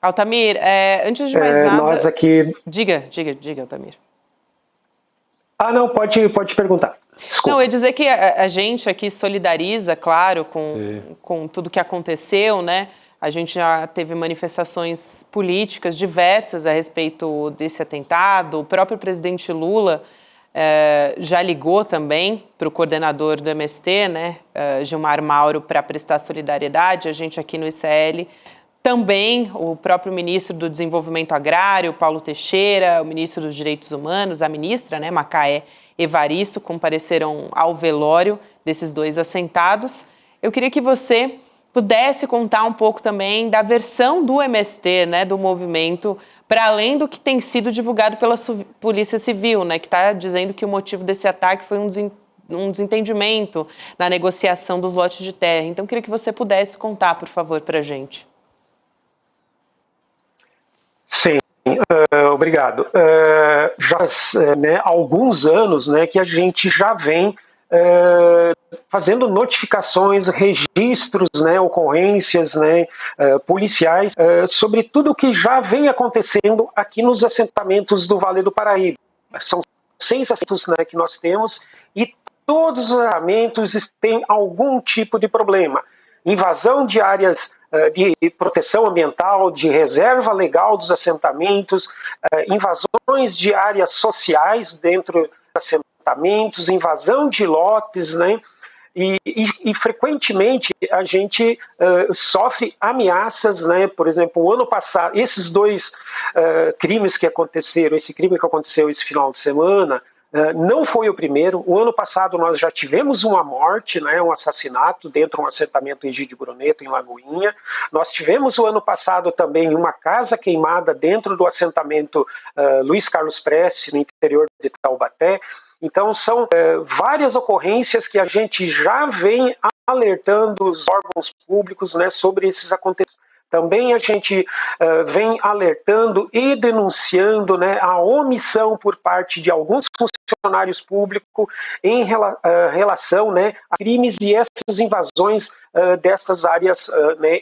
Altamir, antes de mais nada... Nós aqui... Diga, Altamir. Não, pode perguntar. Desculpa. Não, eu ia dizer que a gente aqui solidariza, claro, com tudo que aconteceu, né? A gente já teve manifestações políticas diversas a respeito desse atentado. O próprio presidente Lula já ligou também para o coordenador do MST, né, Gilmar Mauro, para prestar solidariedade. A gente aqui no ICL também, o próprio ministro do Desenvolvimento Agrário, Paulo Teixeira, o ministro dos Direitos Humanos, a ministra, né, Macaé Evaristo, compareceram ao velório desses dois assentados. Eu queria que você pudesse contar um pouco também da versão do MST, né, do movimento, para além do que tem sido divulgado pela Polícia Civil, né, que está dizendo que o motivo desse ataque foi um desentendimento na negociação dos lotes de terra. Então, eu queria que você pudesse contar, por favor, para a gente. Sim, obrigado. Já há alguns anos, né, que a gente já vem fazendo notificações, registros, né, ocorrências, né, policiais, sobre tudo o que já vem acontecendo aqui nos assentamentos do Vale do Paraíba. São 6 assentamentos, né, que nós temos, e todos os assentamentos têm algum tipo de problema. Invasão de áreas de proteção ambiental, de reserva legal dos assentamentos, invasões de áreas sociais dentro dos assentamentos, invasão de lotes, né? E frequentemente a gente sofre ameaças, né? Por exemplo, o ano passado, esses 2 crimes que aconteceram, esse crime que aconteceu esse final de semana, não foi o primeiro. O ano passado nós já tivemos uma morte, né, um assassinato dentro de um assentamento em Egídio Bruneto, em Lagoinha. Nós tivemos o ano passado também uma casa queimada dentro do assentamento Luiz Carlos Prestes, no interior de Taubaté. Então são várias ocorrências que a gente já vem alertando os órgãos públicos, né, sobre esses acontecimentos. Também a gente vem alertando e denunciando, né, a omissão por parte de alguns funcionários públicos em relação, né, a crimes e essas invasões dessas áreas, né,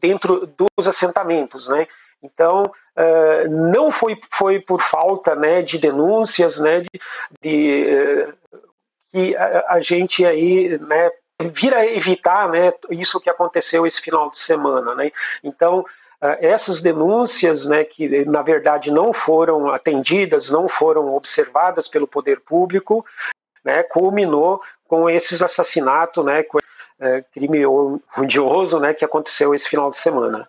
dentro dos assentamentos, né. Então, não foi por falta, né, de denúncias, né, que a gente aí, né, vir a evitar, né, isso que aconteceu esse final de semana, né? Então, essas denúncias, né, que na verdade não foram atendidas, não foram observadas pelo poder público, né, culminou com esses assassinatos, né, com crime odioso, né, que aconteceu esse final de semana.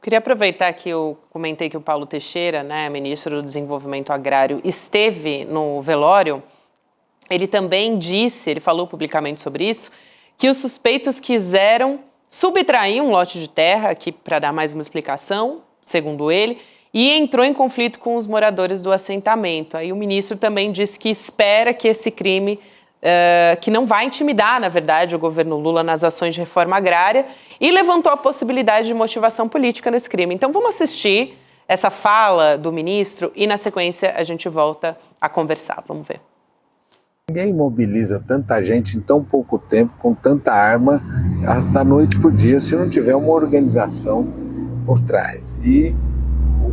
Queria aproveitar que eu comentei que o Paulo Teixeira, né, ministro do Desenvolvimento Agrário, esteve no velório. Ele também disse, ele falou publicamente sobre isso, que os suspeitos quiseram subtrair um lote de terra, aqui para dar mais uma explicação, segundo ele, e entrou em conflito com os moradores do assentamento. Aí o ministro também disse que espera que esse crime, que não vai intimidar, na verdade, o governo Lula nas ações de reforma agrária, e levantou a possibilidade de motivação política nesse crime. Então vamos assistir essa fala do ministro e na sequência a gente volta a conversar. Vamos ver. Ninguém mobiliza tanta gente em tão pouco tempo, com tanta arma, da noite para o dia, se não tiver uma organização por trás. E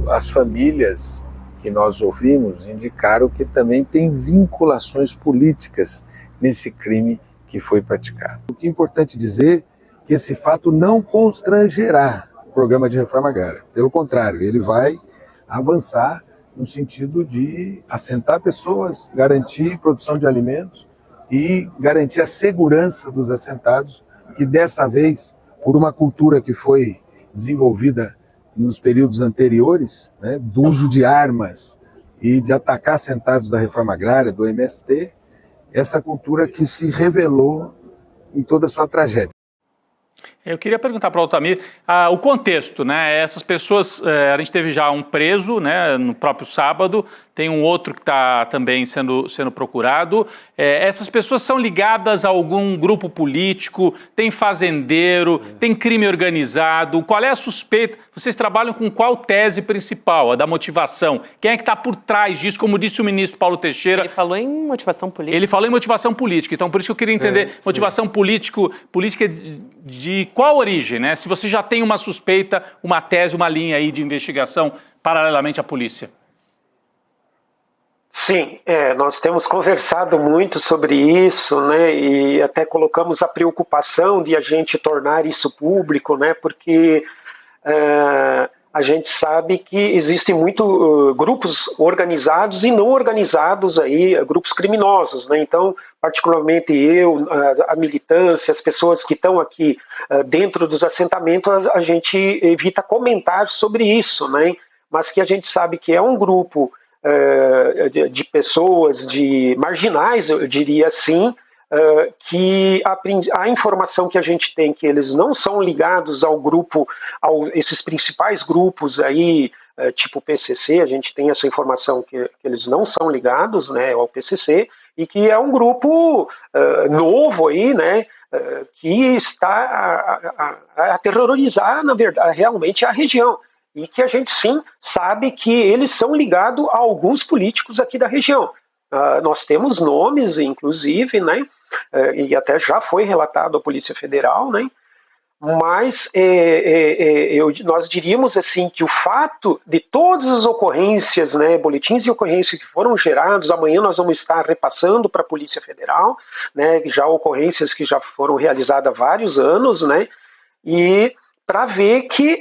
as famílias que nós ouvimos indicaram que também tem vinculações políticas nesse crime que foi praticado. O que é importante dizer é que esse fato não constrangerá o programa de reforma agrária. Pelo contrário, ele vai avançar no sentido de assentar pessoas, garantir produção de alimentos e garantir a segurança dos assentados, que dessa vez, por uma cultura que foi desenvolvida nos períodos anteriores, né, do uso de armas e de atacar assentados da reforma agrária, do MST, essa cultura que se revelou em toda a sua tragédia. Eu queria perguntar para o Altamir o contexto, né? Essas pessoas, a gente teve já um preso, né, no próprio sábado, tem um outro que está também sendo procurado. Essas pessoas são ligadas a algum grupo político, tem fazendeiro, tem crime organizado? Qual é a suspeita? Vocês trabalham com qual tese principal, a da motivação? Quem é que está por trás disso, como disse o ministro Paulo Teixeira? Ele falou em motivação política. Ele falou em motivação política, então por isso que eu queria entender motivação política de qual origem, né? Se você já tem uma suspeita, uma tese, uma linha aí de investigação paralelamente à polícia. Sim, nós temos conversado muito sobre isso, né, e até colocamos a preocupação de a gente tornar isso público, né, porque a gente sabe que existem muitos grupos organizados e não organizados aí, grupos criminosos, né? Então, particularmente eu, a militância, as pessoas que estão aqui dentro dos assentamentos, a gente evita comentar sobre isso, né? Mas que a gente sabe que é um grupo de pessoas, de marginais, eu diria assim, que a informação que a gente tem que eles não são ligados ao grupo, esses principais grupos aí, tipo o PCC, a gente tem essa informação que eles não são ligados, né, ao PCC, e que é um grupo novo aí, né, que está a terrorizar, na verdade, realmente a região. E que a gente sim sabe que eles são ligados a alguns políticos aqui da região. Nós temos nomes, inclusive, né, e até já foi relatado à Polícia Federal, né, mas nós diríamos assim que o fato de todas as ocorrências, né, boletins de ocorrência que foram gerados, amanhã nós vamos estar repassando para a Polícia Federal, né, já ocorrências que já foram realizadas há vários anos, né, e para ver que,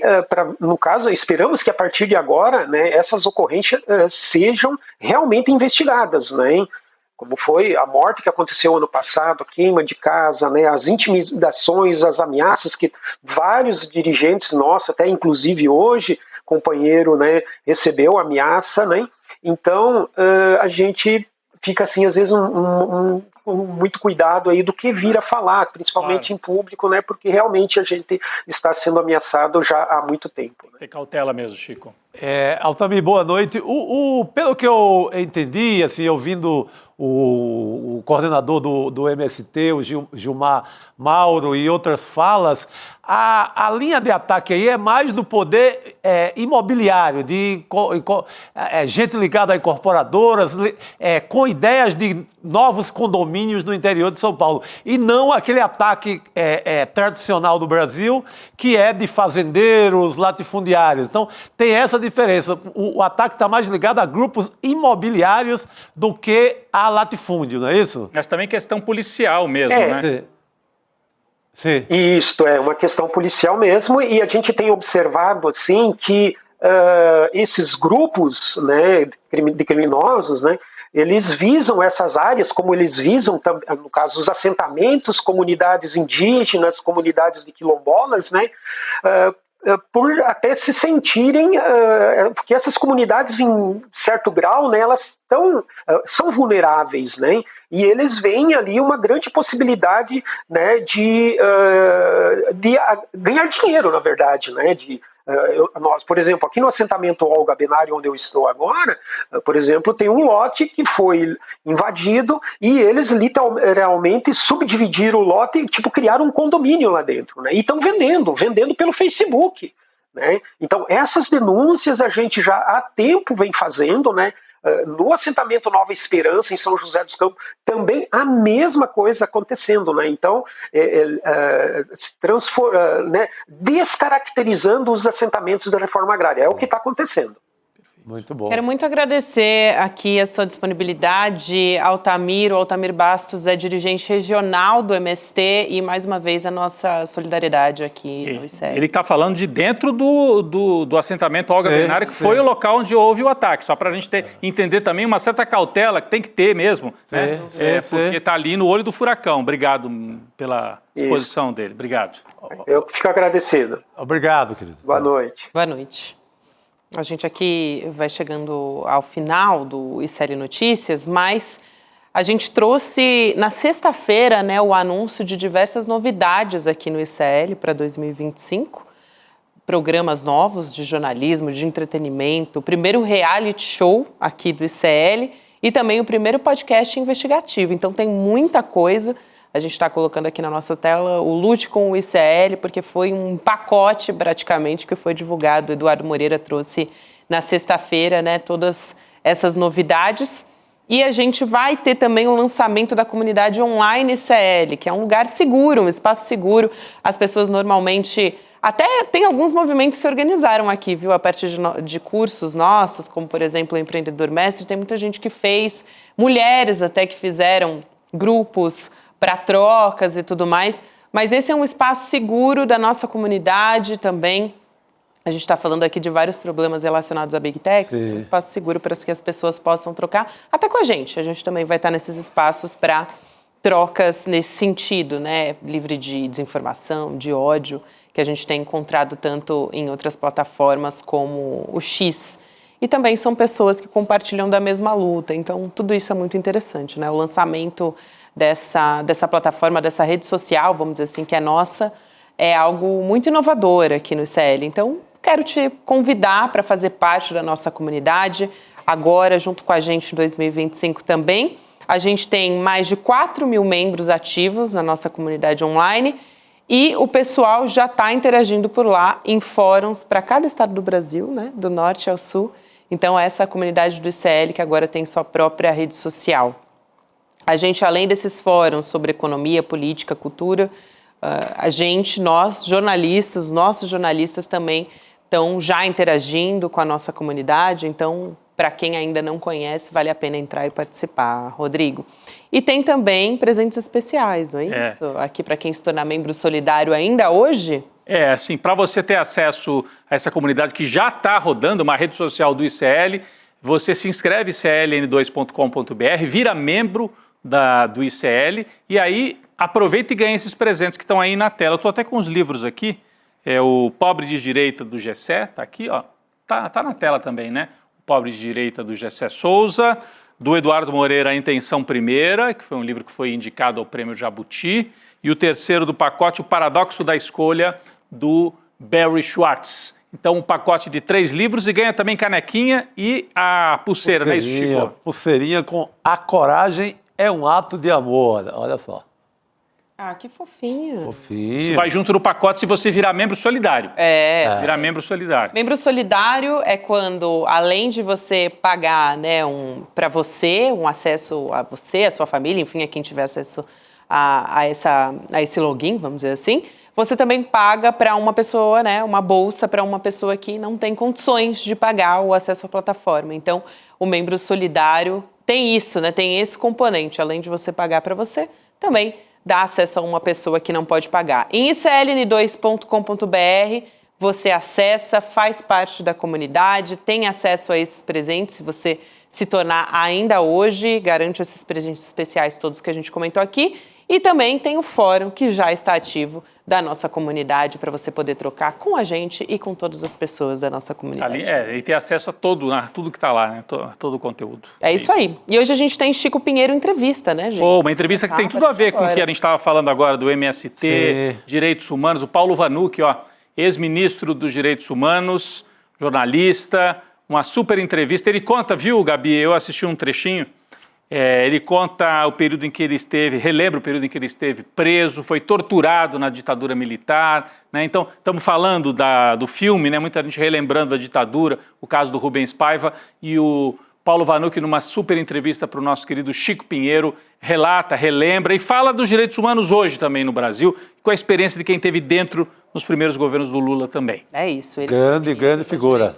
no caso, esperamos que a partir de agora, né, essas ocorrências sejam realmente investigadas, né, como foi a morte que aconteceu ano passado, a queima de casa, né, as intimidações, as ameaças que vários dirigentes nossos, até inclusive hoje, companheiro, né, recebeu ameaça, né, então a gente fica assim, às vezes, com muito cuidado aí do que vir a falar, principalmente em público, né? Porque realmente a gente está sendo ameaçado já há muito tempo. Né? Tem cautela mesmo, Chico. Altamir, boa noite. Pelo que eu entendi, assim, ouvindo o coordenador do MST, o Gilmar Mauro e outras falas, a linha de ataque aí é mais do poder imobiliário, de gente ligada a incorporadoras, com ideias de novos condomínios no interior de São Paulo, e não aquele ataque tradicional do Brasil, que é de fazendeiros, latifundiários. Então, tem essa diferença. O ataque está mais ligado a grupos imobiliários do que a latifúndio, não é isso? Mas também questão policial mesmo, né? Sim. Isso, é uma questão policial mesmo, e a gente tem observado, assim, que esses grupos, né, de criminosos, né, eles visam essas áreas, como eles visam, no caso, os assentamentos, comunidades indígenas, comunidades de quilombolas, né, por até se sentirem, porque essas comunidades, em certo grau, né, elas são vulneráveis, né, e eles veem ali uma grande possibilidade, né, de ganhar dinheiro, na verdade, né, nós, por exemplo, aqui no assentamento Olga Benário, onde eu estou agora, por exemplo, tem um lote que foi invadido e eles literalmente subdividiram o lote e criaram um condomínio lá dentro, né? E estão vendendo pelo Facebook, né? Então, essas denúncias a gente já há tempo vem fazendo, né? No assentamento Nova Esperança, em São José dos Campos, também a mesma coisa acontecendo, né? Então, né, descaracterizando os assentamentos da reforma agrária. É o que está acontecendo. Muito bom. Quero muito agradecer aqui a sua disponibilidade, Altamir. O Altamir Bastos é dirigente regional do MST e, mais uma vez, a nossa solidariedade aqui no ICL. Ele está falando de dentro do assentamento Olga Benário, que foi o local onde houve o ataque. Só para a gente entender também uma certa cautela que tem que ter mesmo, né? Porque está ali no olho do furacão. Obrigado pela exposição dele. Obrigado. Eu fico agradecido. Obrigado, querido. Boa noite. Boa noite. A gente aqui vai chegando ao final do ICL Notícias, mas a gente trouxe na sexta-feira, né, o anúncio de diversas novidades aqui no ICL para 2025. Programas novos de jornalismo, de entretenimento, o primeiro reality show aqui do ICL e também o primeiro podcast investigativo. Então tem muita coisa. A gente está colocando aqui na nossa tela o Lute com o ICL, porque foi um pacote praticamente que foi divulgado. O Eduardo Moreira trouxe na sexta-feira, né, todas essas novidades. E a gente vai ter também o lançamento da comunidade online ICL, que é um lugar seguro, um espaço seguro. As pessoas normalmente até tem alguns movimentos que se organizaram aqui, viu? A partir de cursos nossos, como, por exemplo, o Empreendedor Mestre, tem muita gente que fez, mulheres até que fizeram grupos para trocas e tudo mais. Mas esse é um espaço seguro da nossa comunidade também. A gente está falando aqui de vários problemas relacionados a Big Techs, um espaço seguro para que as pessoas possam trocar, até com a gente. A gente também vai estar nesses espaços para trocas nesse sentido, né? Livre de desinformação, de ódio, que a gente tem encontrado tanto em outras plataformas como o X. E também são pessoas que compartilham da mesma luta. Então, tudo isso é muito interessante, né? O lançamento dessa plataforma, dessa rede social, vamos dizer assim, que é nossa, é algo muito inovador aqui no ICL. Então, quero te convidar para fazer parte da nossa comunidade, agora junto com a gente em 2025 também. A gente tem mais de 4 mil membros ativos na nossa comunidade online e o pessoal já está interagindo por lá em fóruns para cada estado do Brasil, né, do norte ao sul. Então, essa é a comunidade do ICL que agora tem sua própria rede social. A gente, além desses fóruns sobre economia, política, cultura, nós jornalistas, nossos jornalistas também estão já interagindo com a nossa comunidade, então, para quem ainda não conhece, vale a pena entrar e participar, Rodrigo. E tem também presentes especiais, não é isso? Aqui para quem se tornar membro solidário ainda hoje? Assim, para você ter acesso a essa comunidade que já está rodando, uma rede social do ICL, você se inscreve em icln2.com.br, vira membro do ICL e aí aproveita e ganha esses presentes que estão aí na tela. Eu estou até com os livros aqui. O Pobre de Direita do Gessé, está aqui, ó. Tá na tela também, né? O Pobre de Direita do Gessé Souza, do Eduardo Moreira, A Intenção Primeira, que foi um livro que foi indicado ao Prêmio Jabuti, e o terceiro do pacote, O Paradoxo da Escolha, do Barry Schwartz. Então, um pacote de 3 livros e ganha também canequinha e a pulseira, né, isso, Chico? Pulseirinha com A Coragem é um Ato de Amor, olha só. Ah, que fofinho. Fofinho. Isso vai junto no pacote se você virar membro solidário. Virar membro solidário. Membro solidário é quando, além de você pagar, né, para você, um acesso a você, a sua família, enfim, a quem tiver acesso a esse login, vamos dizer assim, você também paga para uma pessoa, né, uma bolsa para uma pessoa que não tem condições de pagar o acesso à plataforma. Então, o membro solidário tem isso, né, tem esse componente, além de você pagar para você, também dá acesso a uma pessoa que não pode pagar. Em icln2.com.br, você acessa, faz parte da comunidade, tem acesso a esses presentes, se você se tornar ainda hoje, garante esses presentes especiais todos que a gente comentou aqui, e também tem o fórum que já está ativo da nossa comunidade para você poder trocar com a gente e com todas as pessoas da nossa comunidade. E ter acesso a tudo que está lá, né? Todo o conteúdo. É isso aí. E hoje a gente tem Chico Pinheiro Entrevista, né, gente? Uma entrevista que tem tudo a ver com o que a gente estava falando agora do MST, Direitos Humanos. O Paulo Vanucchi, ex-ministro dos Direitos Humanos, jornalista, uma super entrevista. Ele conta, viu, Gabi? Eu assisti um trechinho. Ele conta o período em que ele esteve, relembra o período em que ele esteve preso, foi torturado na ditadura militar, né? Então, estamos falando do filme, né? Muita gente relembrando a ditadura, o caso do Rubens Paiva, e o Paulo Vanucchi, numa super entrevista para o nosso querido Chico Pinheiro, relata, relembra e fala dos direitos humanos hoje também no Brasil, com a experiência de quem esteve dentro nos primeiros governos do Lula também. É isso. Grande figura.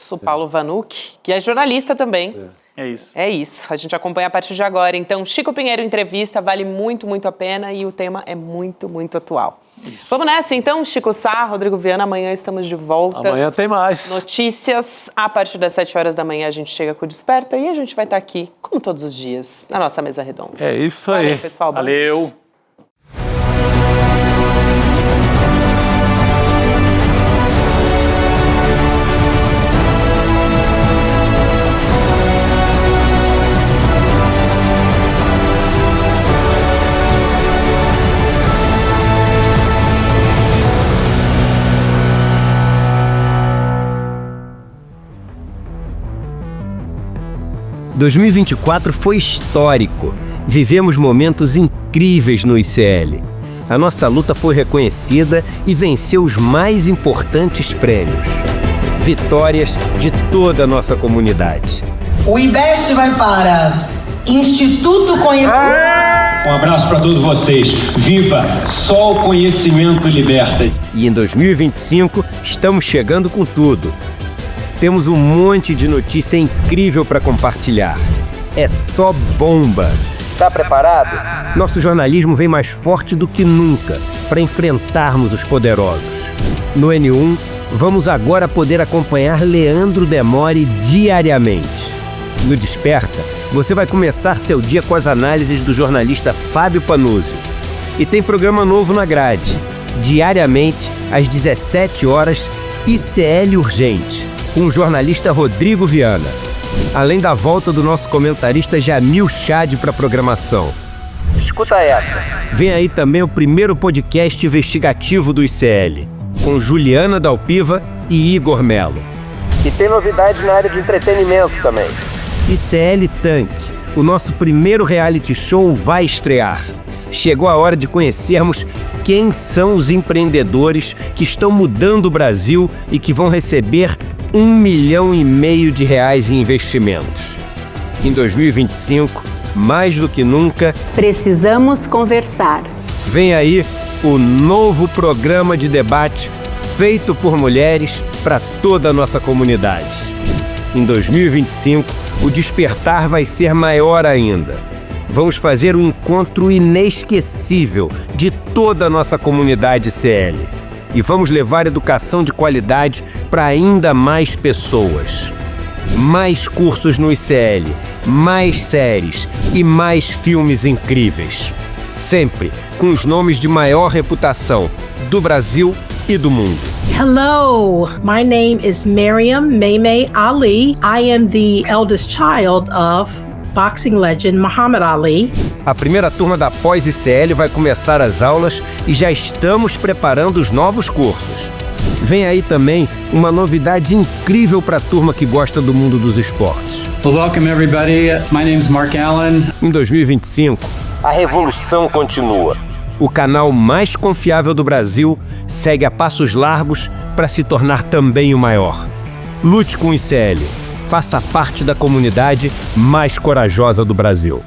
O Paulo Vanucchi, que é jornalista também. É isso. É isso. A gente acompanha a partir de agora. Então, Chico Pinheiro Entrevista vale muito, muito a pena e o tema é muito, muito atual. Isso. Vamos nessa, então, Chico Sá, Rodrigo Viana, amanhã estamos de volta. Amanhã tem mais. Notícias, a partir das 7 horas da manhã a gente chega com o Desperta e a gente vai estar aqui, como todos os dias, na nossa mesa redonda. É isso aí. Valeu, pessoal. Valeu. Em 2024 foi histórico. Vivemos momentos incríveis no ICL. A nossa luta foi reconhecida e venceu os mais importantes prêmios. Vitórias de toda a nossa comunidade. O IBEST vai para Instituto Conhecimento. Um abraço para todos vocês. Viva! Só o conhecimento liberta. E em 2025 estamos chegando com tudo. Temos um monte de notícia incrível para compartilhar. É só bomba. Tá preparado? Nosso jornalismo vem mais forte do que nunca para enfrentarmos os poderosos. No N1, vamos agora poder acompanhar Leandro Demore diariamente. No Desperta, você vai começar seu dia com as análises do jornalista Fábio Panuzzi. E tem programa novo na grade. Diariamente, às 17 horas, ICL Urgente, com o jornalista Rodrigo Viana. Além da volta do nosso comentarista Jamil Chad para a programação. Escuta essa. Vem aí também o primeiro podcast investigativo do ICL, com Juliana Dalpiva e Igor Melo. E tem novidades na área de entretenimento também. ICL Tanque, o nosso primeiro reality show, vai estrear. Chegou a hora de conhecermos quem são os empreendedores que estão mudando o Brasil e que vão receber R$1,5 milhão em investimentos. Em 2025, mais do que nunca, precisamos conversar. Vem aí o novo programa de debate feito por mulheres para toda a nossa comunidade. Em 2025, o despertar vai ser maior ainda. Vamos fazer um encontro inesquecível de toda a nossa comunidade CL. E vamos levar educação de qualidade para ainda mais pessoas. Mais cursos no ICL, mais séries e mais filmes incríveis. Sempre com os nomes de maior reputação do Brasil e do mundo. Hello, my name is Miriam Maymay Ali. I am the eldest child of boxing legend Muhammad Ali. A primeira turma da pós-ICL vai começar as aulas e já estamos preparando os novos cursos. Vem aí também uma novidade incrível para a turma que gosta do mundo dos esportes. Well, welcome everybody. My name is Mark Allen. Em 2025, a revolução continua. O canal mais confiável do Brasil segue a passos largos para se tornar também o maior. Lute com o ICL. Faça parte da comunidade mais corajosa do Brasil.